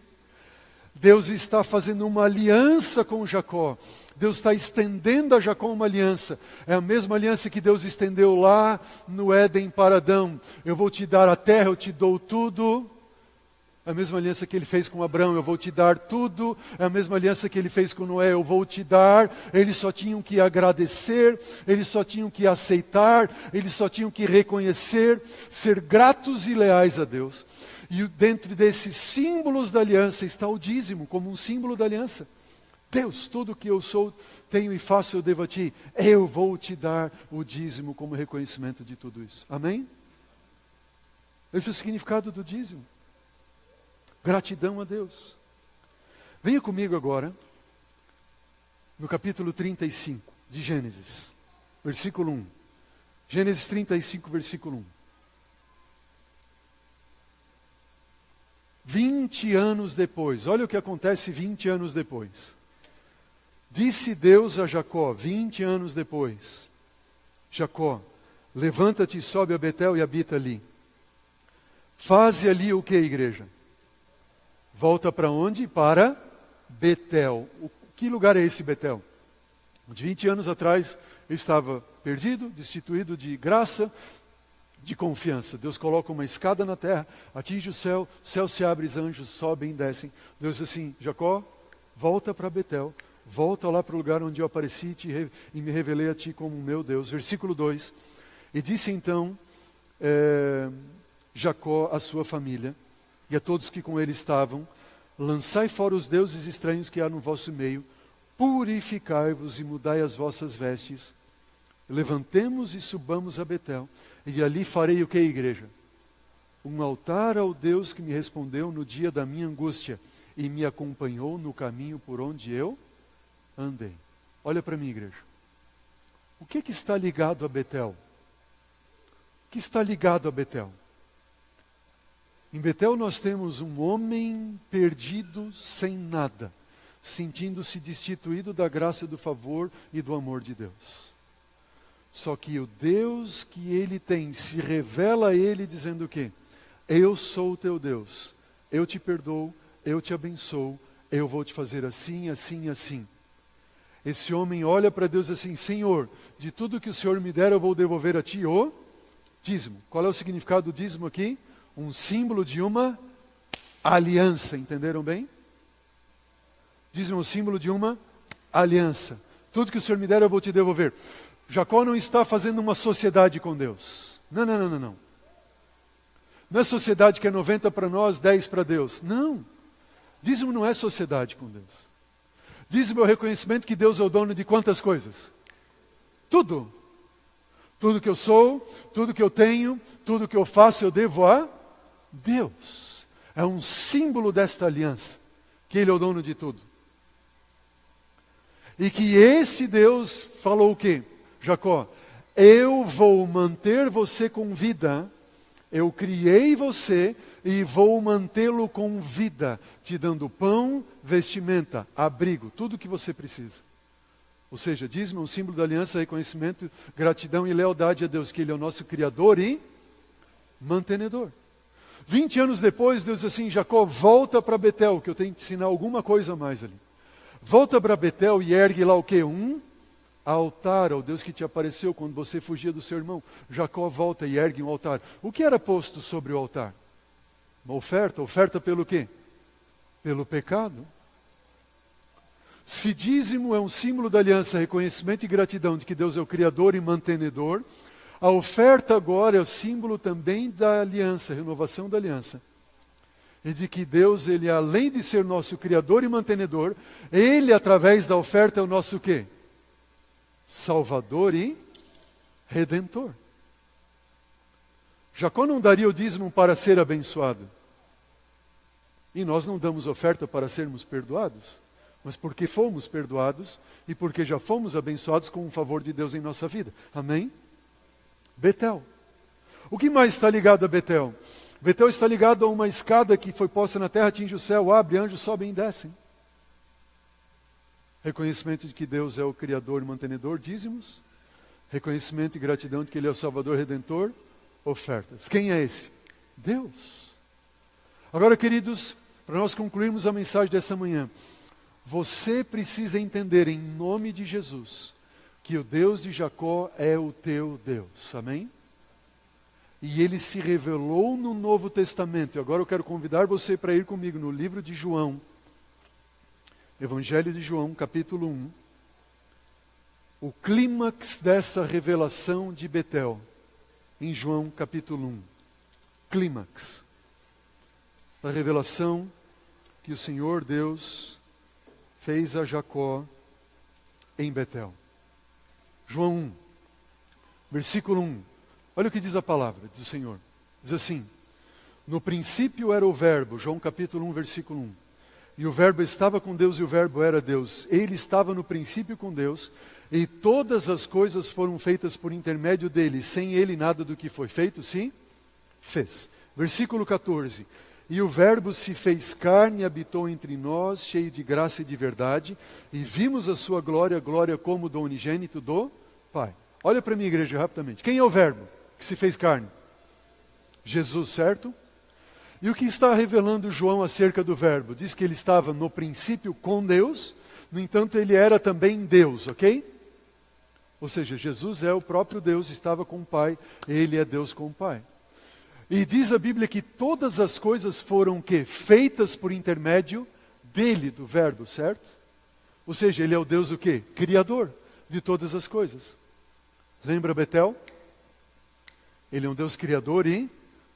Deus está fazendo uma aliança com Jacó. Deus está estendendo a Jacó uma aliança. É a mesma aliança que Deus estendeu lá no Éden para Adão. Eu vou te dar a terra, eu te dou tudo. É a mesma aliança que ele fez com Abraão, eu vou te dar tudo. É a mesma aliança que ele fez com Noé, eu vou te dar. Eles só tinham que agradecer, eles só tinham que aceitar, eles só tinham que reconhecer, ser gratos e leais a Deus. E dentro desses símbolos da aliança está o dízimo, como um símbolo da aliança. Deus, tudo que eu sou, tenho e faço, eu devo a Ti. Eu vou te dar o dízimo como reconhecimento de tudo isso. Amém? Esse é o significado do dízimo. Gratidão a Deus. Venha comigo agora, no capítulo 35 de Gênesis, versículo 1. Gênesis 35, versículo 1. 20 anos depois, olha o que acontece 20 anos depois. Disse Deus a Jacó, 20 anos depois, Jacó, levanta-te e sobe a Betel e habita ali. Faze ali o que, igreja? Volta para onde? Para Betel. Que lugar é esse Betel? De 20 anos atrás, eu estava perdido, destituído de graça, de confiança. Deus coloca uma escada na terra, atinge o céu se abre, os anjos sobem e descem. Deus diz assim, Jacó, volta para Betel, volta lá para o lugar onde eu apareci e me revelei a ti como meu Deus. Versículo 2. E disse então Jacó à sua família, e a todos que com ele estavam, lançai fora os deuses estranhos que há no vosso meio, purificai-vos e mudai as vossas vestes, levantemos e subamos a Betel, e ali farei o que, igreja? Um altar ao Deus que me respondeu no dia da minha angústia, e me acompanhou no caminho por onde eu andei. Olha para mim, igreja. O que está ligado a Betel? O que está ligado a Betel? Em Betel nós temos um homem perdido sem nada, sentindo-se destituído da graça, do favor e do amor de Deus. Só que o Deus que ele tem se revela a ele dizendo o quê? Eu sou o teu Deus, eu te perdoo, eu te abençoo, eu vou te fazer assim, assim, assim. Esse homem olha para Deus assim: Senhor, de tudo que o Senhor me der, eu vou devolver a Ti o dízimo. Qual é o significado do dízimo aqui? Um símbolo de uma aliança, entenderam bem? Dízimo é um símbolo de uma aliança. Tudo que o Senhor me der, eu vou te devolver. Jacó não está fazendo uma sociedade com Deus. Não. Não é sociedade que é 90 para nós, 10 para Deus. Não. Dízimo não é sociedade com Deus. Dízimo é o reconhecimento que Deus é o dono de quantas coisas? Tudo. Tudo que eu sou, tudo que eu tenho, tudo que eu faço, eu devo a Deus. É um símbolo desta aliança, que Ele é o dono de tudo. E que esse Deus falou o quê? Jacó, eu vou manter você com vida, eu criei você e vou mantê-lo com vida, te dando pão, vestimenta, abrigo, tudo o que você precisa. Ou seja, dízimo é um símbolo da aliança, reconhecimento, gratidão e lealdade a Deus, que Ele é o nosso Criador e mantenedor. 20 anos depois, Deus diz assim: Jacó, volta para Betel, que eu tenho que te ensinar alguma coisa a mais ali. Volta para Betel e ergue lá o quê? Um altar ao Deus que te apareceu quando você fugia do seu irmão. Jacó volta e ergue um altar. O que era posto sobre o altar? Uma oferta. Oferta pelo quê? Pelo pecado. Se dízimo é um símbolo da aliança, reconhecimento e gratidão de que Deus é o Criador e mantenedor, a oferta agora é o símbolo também da aliança, renovação da aliança. E de que Deus, Ele além de ser nosso Criador e mantenedor, Ele através da oferta é o nosso quê? Salvador e Redentor. Jacó não daria o dízimo para ser abençoado. E nós não damos oferta para sermos perdoados. Mas porque fomos perdoados e porque já fomos abençoados com o favor de Deus em nossa vida. Amém? Betel. O que mais está ligado a Betel? Betel está ligado a uma escada que foi posta na terra, atinge o céu, abre, anjos sobem e descem. Reconhecimento de que Deus é o Criador e mantenedor, dízimos. Reconhecimento e gratidão de que Ele é o Salvador Redentor, ofertas. Quem é esse? Deus. Agora, queridos, para nós concluirmos a mensagem dessa manhã, você precisa entender em nome de Jesus que o Deus de Jacó é o teu Deus. Amém? E Ele se revelou no Novo Testamento. E agora eu quero convidar você para ir comigo no livro de João. Evangelho de João, capítulo 1. O clímax dessa revelação de Betel. Em João, capítulo 1. Clímax. Da revelação que o Senhor Deus fez a Jacó em Betel. João 1, versículo 1. Olha o que diz a palavra do Senhor. Diz assim: no princípio era o verbo, João capítulo 1, versículo 1. E o verbo estava com Deus e o verbo era Deus. Ele estava no princípio com Deus e todas as coisas foram feitas por intermédio dele. Sem ele nada do que foi feito se fez. Versículo 14. E o verbo se fez carne e habitou entre nós, cheio de graça e de verdade, e vimos a sua glória, glória como do unigênito do Pai. Olha para mim, igreja, rapidamente. Quem é o verbo que se fez carne? Jesus, certo? E o que está revelando João acerca do verbo? Diz que ele estava no princípio com Deus, no entanto ele era também Deus, ok? Ou seja, Jesus é o próprio Deus, estava com o Pai, ele é Deus com o Pai. E diz a Bíblia que todas as coisas foram que feitas por intermédio dele, do verbo, certo? Ou seja, ele é o Deus o quê? Criador de todas as coisas. Lembra Betel? Ele é um Deus criador e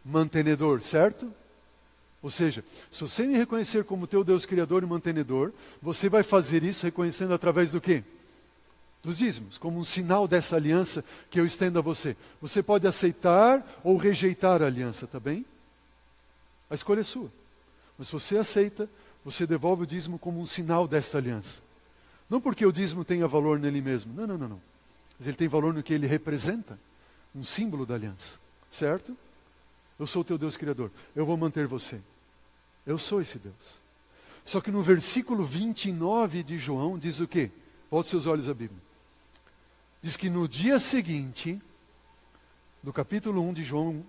mantenedor, certo? Ou seja, se você me reconhecer como teu Deus criador e mantenedor, você vai fazer isso reconhecendo através do quê? Dos dízimos, como um sinal dessa aliança que eu estendo a você. Você pode aceitar ou rejeitar a aliança, tá bem? A escolha é sua. Mas se você aceita, você devolve o dízimo como um sinal dessa aliança. Não porque o dízimo tenha valor nele mesmo, não. Mas ele tem valor no que ele representa, um símbolo da aliança, certo? Eu sou o teu Deus Criador, eu vou manter você. Eu sou esse Deus. Só que no versículo 29 de João diz o quê? Volte seus olhos à Bíblia. Diz que no dia seguinte, no capítulo 1 de João,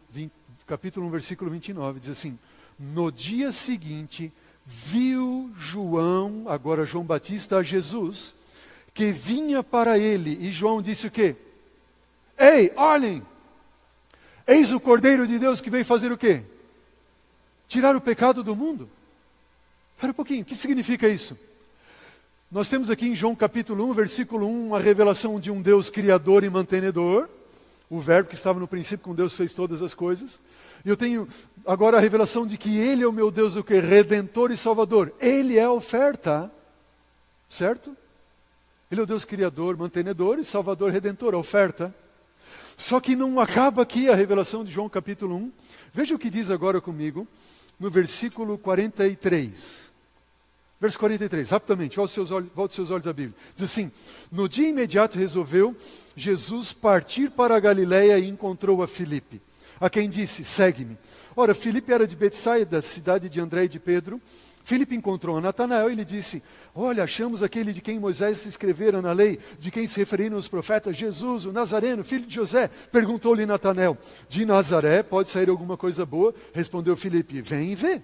capítulo 1, versículo 29, diz assim: no dia seguinte, viu João, agora João Batista, a Jesus, que vinha para ele. E João disse o quê? Ei, olhem! Eis o Cordeiro de Deus que veio fazer o quê? Tirar o pecado do mundo. Espera um pouquinho, o que significa isso? Nós temos aqui em João capítulo 1, versículo 1, a revelação de um Deus criador e mantenedor, o verbo que estava no princípio com Deus fez todas as coisas. E eu tenho agora a revelação de que Ele é o meu Deus, o que? Redentor e Salvador. Ele é a oferta, certo? Ele é o Deus criador, mantenedor e Salvador, Redentor, a oferta. Só que não acaba aqui a revelação de João capítulo 1. Veja o que diz agora comigo, no versículo 43. Verso 43, rapidamente, volte seus olhos à Bíblia. Diz assim: no dia imediato resolveu Jesus partir para a Galiléia e encontrou a Filipe, a quem disse, segue-me. Ora, Filipe era de Betsaida, cidade de André e de Pedro. Filipe encontrou a Natanael e lhe disse, olha, achamos aquele de quem Moisés se escrevera na lei, de quem se referiram os profetas, Jesus, o Nazareno, filho de José. Perguntou-lhe Natanael, de Nazaré pode sair alguma coisa boa? Respondeu Filipe, vem e vê.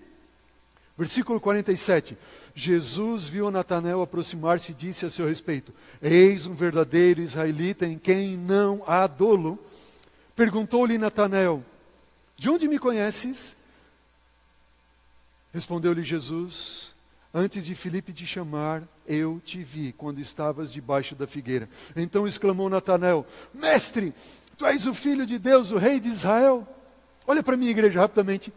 Versículo 47, Jesus viu Natanael aproximar-se e disse a seu respeito, eis um verdadeiro israelita em quem não há dolo. Perguntou-lhe Natanael, de onde me conheces? Respondeu-lhe Jesus, antes de Filipe te chamar, eu te vi quando estavas debaixo da figueira. Então exclamou Natanael, mestre, tu és o Filho de Deus, o Rei de Israel. Olha para mim, igreja, rapidamente.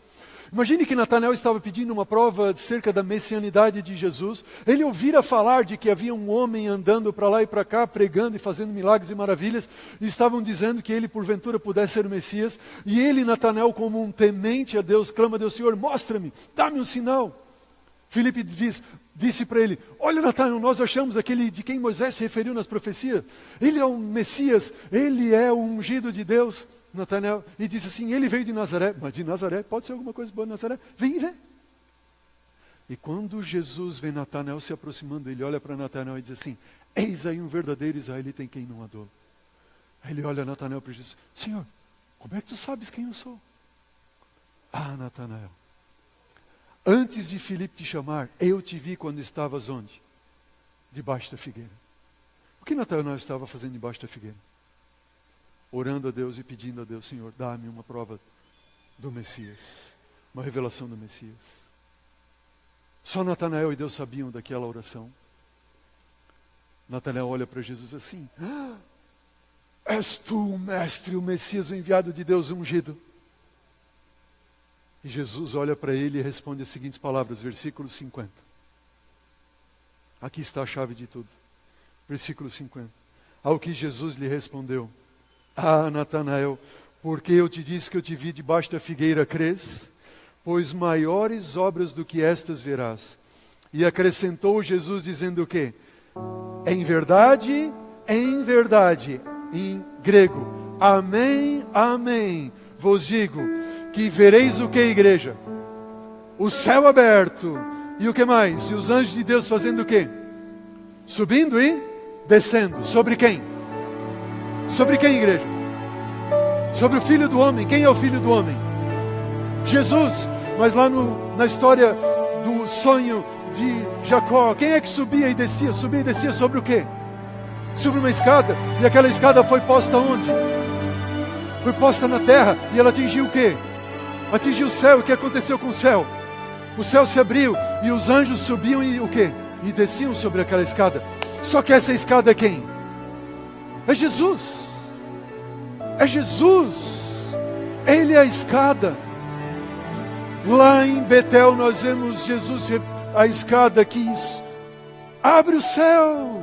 Imagine que Natanael estava pedindo uma prova acerca da messianidade de Jesus. Ele ouvira falar de que havia um homem andando para lá e para cá, pregando e fazendo milagres e maravilhas, e estavam dizendo que ele porventura pudesse ser o Messias. E ele, Natanael, como um temente a Deus, clama a Deus, Senhor, mostra-me, dá-me um sinal. Filipe disse para ele, olha Natanael, nós achamos aquele de quem Moisés se referiu nas profecias. Ele é um Messias, ele é o ungido de Deus. Natanael, e disse assim, ele veio de Nazaré, mas de Nazaré pode ser alguma coisa boa de Nazaré, vem e vê. E quando Jesus vê Natanael se aproximando, ele olha para Natanael e diz assim, eis aí um verdadeiro israelita em quem não há dolo. Aí ele olha Natanael e diz, Senhor, como é que tu sabes quem eu sou? Ah, Natanael, antes de Filipe te chamar, eu te vi quando estavas onde? Debaixo da figueira. O que Natanael estava fazendo debaixo da figueira? Orando a Deus e pedindo a Deus, Senhor, dá-me uma prova do Messias, uma revelação do Messias. Só Natanael e Deus sabiam daquela oração. Natanael olha para Jesus assim, és tu, mestre, o Messias, o enviado de Deus, ungido. E Jesus olha para ele e responde as seguintes palavras, versículo 50. Aqui está a chave de tudo. Versículo 50. Ao que Jesus lhe respondeu, ah, Natanael, porque eu te disse que eu te vi debaixo da figueira, crês? Pois maiores obras do que estas verás. E acrescentou Jesus dizendo o quê? Em verdade, em grego, amém, amém, vos digo, que vereis o que, igreja? O céu aberto, e o que mais? E os anjos de Deus fazendo o quê? Subindo e descendo, sobre quem? Sobre quem, igreja? Sobre o Filho do Homem. Quem é o Filho do Homem? Jesus. Mas lá na história do sonho de Jacó, quem é que subia e descia? Subia e descia sobre o quê? Sobre uma escada. E aquela escada foi posta onde? Foi posta na terra. E ela atingiu o quê? Atingiu o céu. O que aconteceu com o céu? O céu se abriu e os anjos subiam e o quê? E desciam sobre aquela escada. Só que essa escada é quem? É Jesus. É Jesus. Ele é a escada. Lá em Betel nós vemos Jesus, a escada que abre os céus.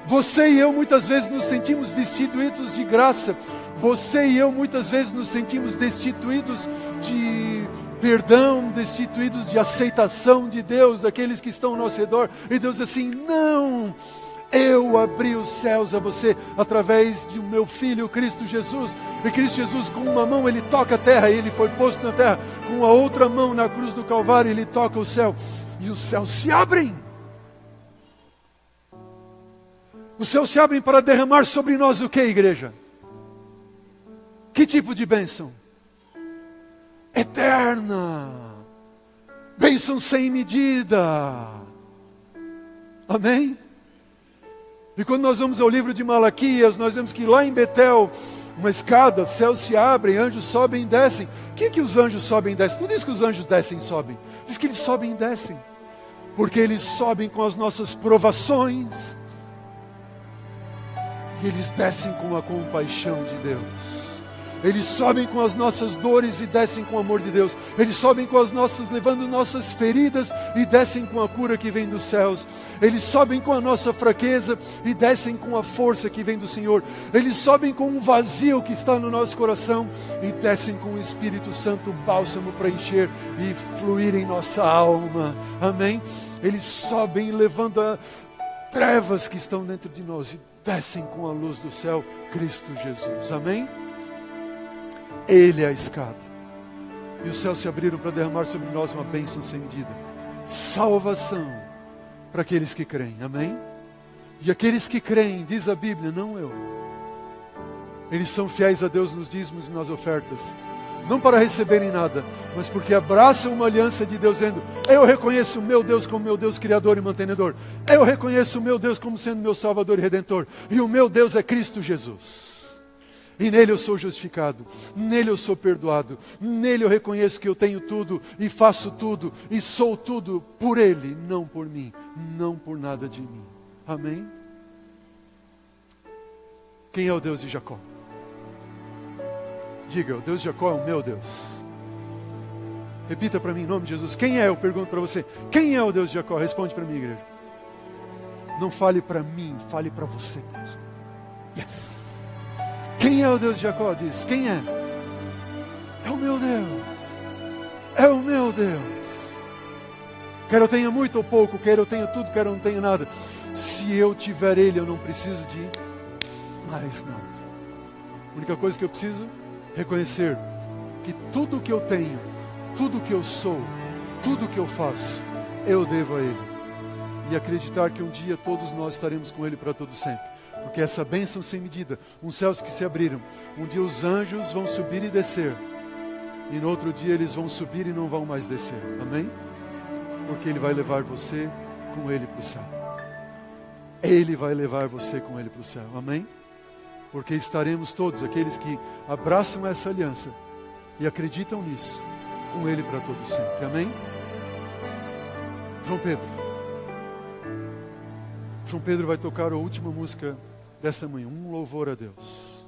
Você e eu muitas vezes nos sentimos destituídos de graça. Você e eu muitas vezes nos sentimos destituídos de perdão, destituídos de aceitação de Deus, daqueles que estão ao nosso redor. E Deus diz assim, não, eu abri os céus a você através de meu Filho Cristo Jesus. E Cristo Jesus com uma mão ele toca a terra, e ele foi posto na terra. Com a outra mão na cruz do Calvário ele toca o céu. E os céus se abrem. Os céus se abrem para derramar sobre nós o que, igreja? Que tipo de bênção? Eterna. Bênção sem medida. Amém? E quando nós vamos ao livro de Malaquias, nós vemos que lá em Betel, uma escada, céus se abrem, anjos sobem e descem. O que os anjos sobem e descem? Não diz que os anjos descem e sobem. Diz que eles sobem e descem. Porque eles sobem com as nossas provações. E eles descem com a compaixão de Deus. Eles sobem com as nossas dores e descem com o amor de Deus. Eles sobem com as nossas, levando nossas feridas e descem com a cura que vem dos céus. Eles sobem com a nossa fraqueza e descem com a força que vem do Senhor. Eles sobem com um vazio que está no nosso coração e descem com o Espírito Santo, o bálsamo para encher e fluir em nossa alma. Amém? Eles sobem levando a trevas que estão dentro de nós e descem com a luz do céu, Cristo Jesus. Amém? Ele é a escada. E os céus se abriram para derramar sobre nós uma bênção sem medida. Salvação para aqueles que creem. Amém? E aqueles que creem, diz a Bíblia, não eu. Eles são fiéis a Deus nos dízimos e nas ofertas. Não para receberem nada, mas porque abraçam uma aliança de Deus, dizendo: eu reconheço o meu Deus como meu Deus criador e mantenedor. Eu reconheço o meu Deus como sendo meu Salvador e Redentor. E o meu Deus é Cristo Jesus. E nele eu sou justificado, nele eu sou perdoado, nele eu reconheço que eu tenho tudo e faço tudo e sou tudo por ele, não por mim, não por nada de mim. Amém? Quem é o Deus de Jacó? Diga, o Deus de Jacó é o meu Deus. Repita para mim em nome de Jesus. Quem é? Eu pergunto para você. Quem é o Deus de Jacó? Responde para mim, igreja. Não fale para mim, fale para você mesmo. Yes. Quem é o Deus de Jacó? Diz, quem é? É o meu Deus. É o meu Deus. Quer eu tenha muito ou pouco, quer eu tenha tudo, quer eu não tenha nada. Se eu tiver Ele, eu não preciso de mais nada. A única coisa que eu preciso é reconhecer que tudo que eu tenho, tudo que eu sou, tudo que eu faço, eu devo a Ele. E acreditar que um dia todos nós estaremos com Ele para todo sempre. Porque essa bênção sem medida, uns céus que se abriram, um dia os anjos vão subir e descer, e no outro dia eles vão subir e não vão mais descer. Amém? Porque Ele vai levar você com Ele para o céu. Ele vai levar você com Ele para o céu. Amém? Porque estaremos todos, aqueles que abraçam essa aliança e acreditam nisso, com Ele para todo sempre. Amém? João Pedro vai tocar a última música dessa manhã, um louvor a Deus.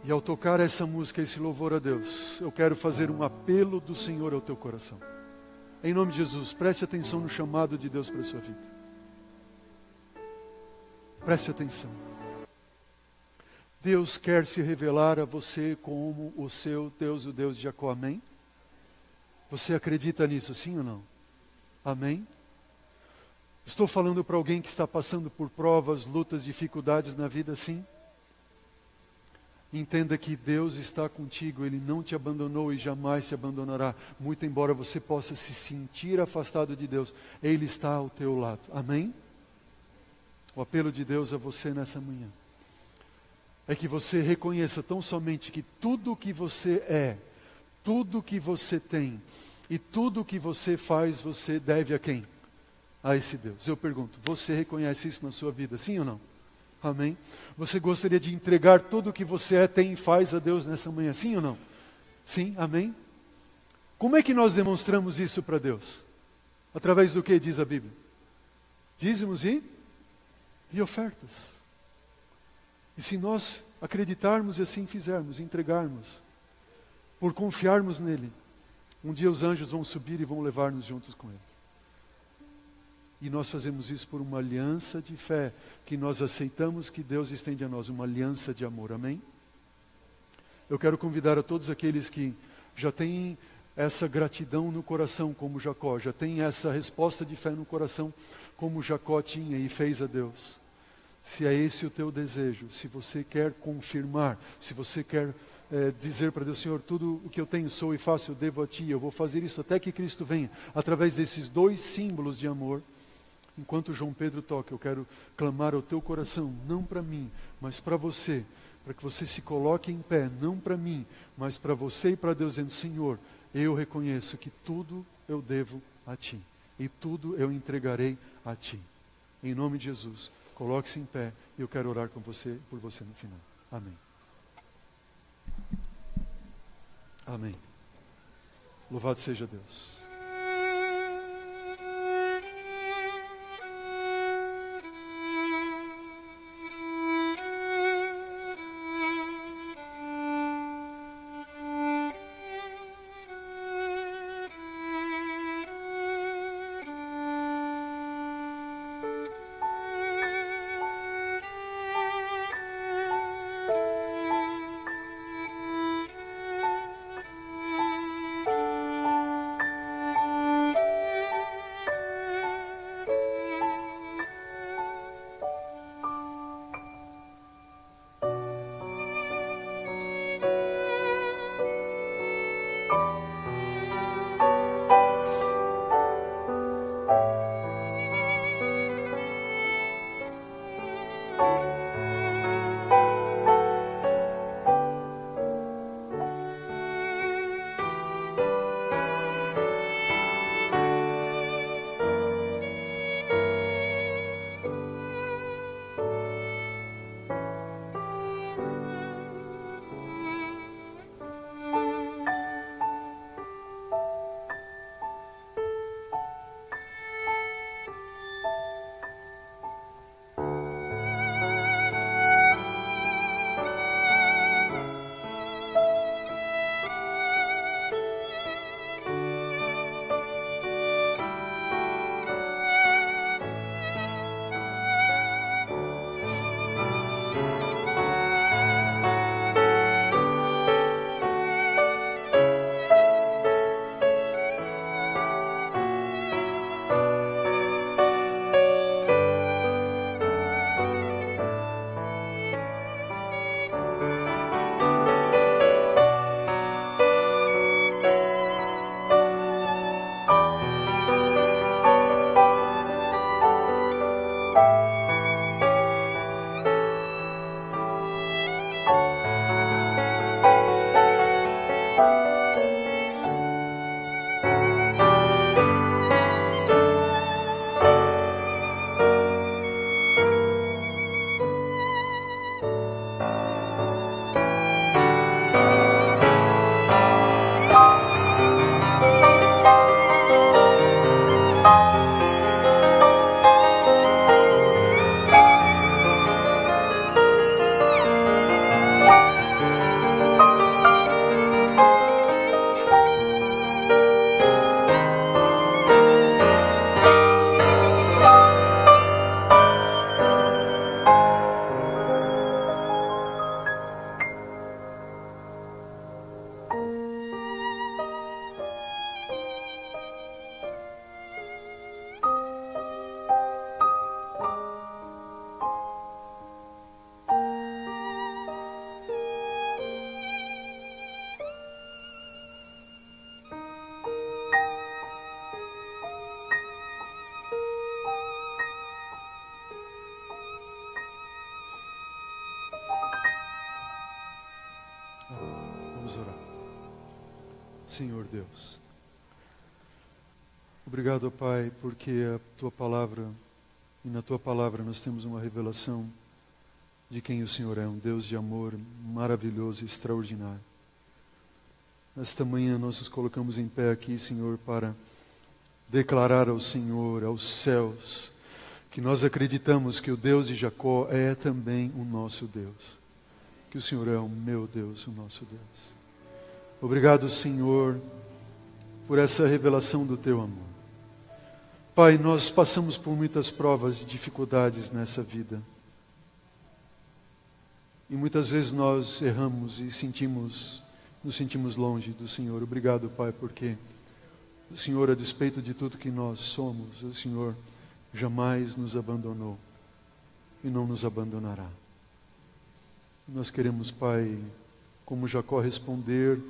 E ao tocar essa música, esse louvor a Deus, eu quero fazer um apelo do Senhor ao teu coração. Em nome de Jesus, preste atenção no chamado de Deus para a sua vida. Preste atenção. Deus quer se revelar a você como o seu Deus, o Deus de Jacó. Amém? Você acredita nisso, sim ou não? Amém? Estou falando para alguém que está passando por provas, lutas, dificuldades na vida, sim? Entenda que Deus está contigo, Ele não te abandonou e jamais te abandonará. Muito embora você possa se sentir afastado de Deus, Ele está ao teu lado. Amém? O apelo de Deus a você nessa manhã é que você reconheça tão somente que tudo o que você é, tudo o que você tem e tudo o que você faz, você deve a quem? A esse Deus. Eu pergunto, você reconhece isso na sua vida, sim ou não? Amém? Você gostaria de entregar tudo o que você é, tem e faz a Deus nessa manhã, sim ou não? Sim, amém? Como é que nós demonstramos isso para Deus? Através do que diz a Bíblia? Dízimos e ofertas. E se nós acreditarmos e assim fizermos, entregarmos, por confiarmos nele, um dia os anjos vão subir e vão levar-nos juntos com ele. E nós fazemos isso por uma aliança de fé, que nós aceitamos que Deus estende a nós, uma aliança de amor. Amém? Eu quero convidar a todos aqueles que já têm essa gratidão no coração como Jacó, já têm essa resposta de fé no coração como Jacó tinha e fez a Deus. Se é esse o teu desejo, se você quer confirmar, se você quer dizer para Deus, Senhor, tudo o que eu tenho, sou e faço, eu devo a Ti, eu vou fazer isso até que Cristo venha, através desses dois símbolos de amor. Enquanto João Pedro toca, eu quero clamar ao teu coração, não para mim, mas para você, para que você se coloque em pé, não para mim, mas para você e para Deus, dizendo, Senhor, eu reconheço que tudo eu devo a Ti e tudo eu entregarei a Ti. Em nome de Jesus, coloque-se em pé e eu quero orar com você, por você no final. Amém. Amém. Louvado seja Deus. Vamos orar. Senhor Deus, obrigado, Pai, porque a Tua palavra, e na Tua palavra nós temos uma revelação de quem o Senhor é, um Deus de amor maravilhoso e extraordinário. Nesta manhã nós nos colocamos em pé aqui, Senhor, para declarar ao Senhor, aos céus, que nós acreditamos que o Deus de Jacó é também o nosso Deus. Que o Senhor é o meu Deus, o nosso Deus. Obrigado, Senhor, por essa revelação do Teu amor. Pai, nós passamos por muitas provas e dificuldades nessa vida. E muitas vezes nós erramos e nos sentimos longe do Senhor. Obrigado, Pai, porque o Senhor, a despeito de tudo que nós somos, o Senhor jamais nos abandonou e não nos abandonará. Nós queremos, Pai, como Jacó, responder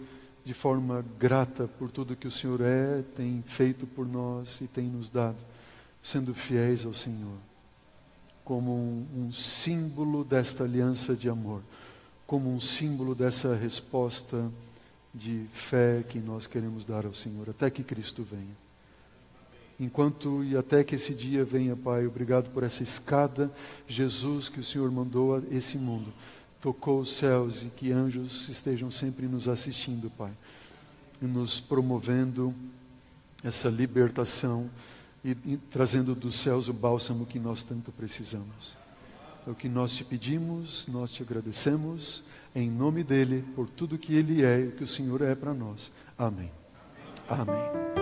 de forma grata por tudo que o Senhor tem feito por nós e tem nos dado, sendo fiéis ao Senhor, como um símbolo desta aliança de amor, como um símbolo dessa resposta de fé que nós queremos dar ao Senhor, até que Cristo venha. Enquanto e até que esse dia venha, Pai, obrigado por essa escada, Jesus, que o Senhor mandou a esse mundo. Tocou os céus e que anjos estejam sempre nos assistindo, Pai, e nos promovendo essa libertação e trazendo dos céus o bálsamo que nós tanto precisamos. É o que nós te pedimos, nós te agradecemos, em nome dele, por tudo que ele é e o que o Senhor é para nós. Amém. Amém.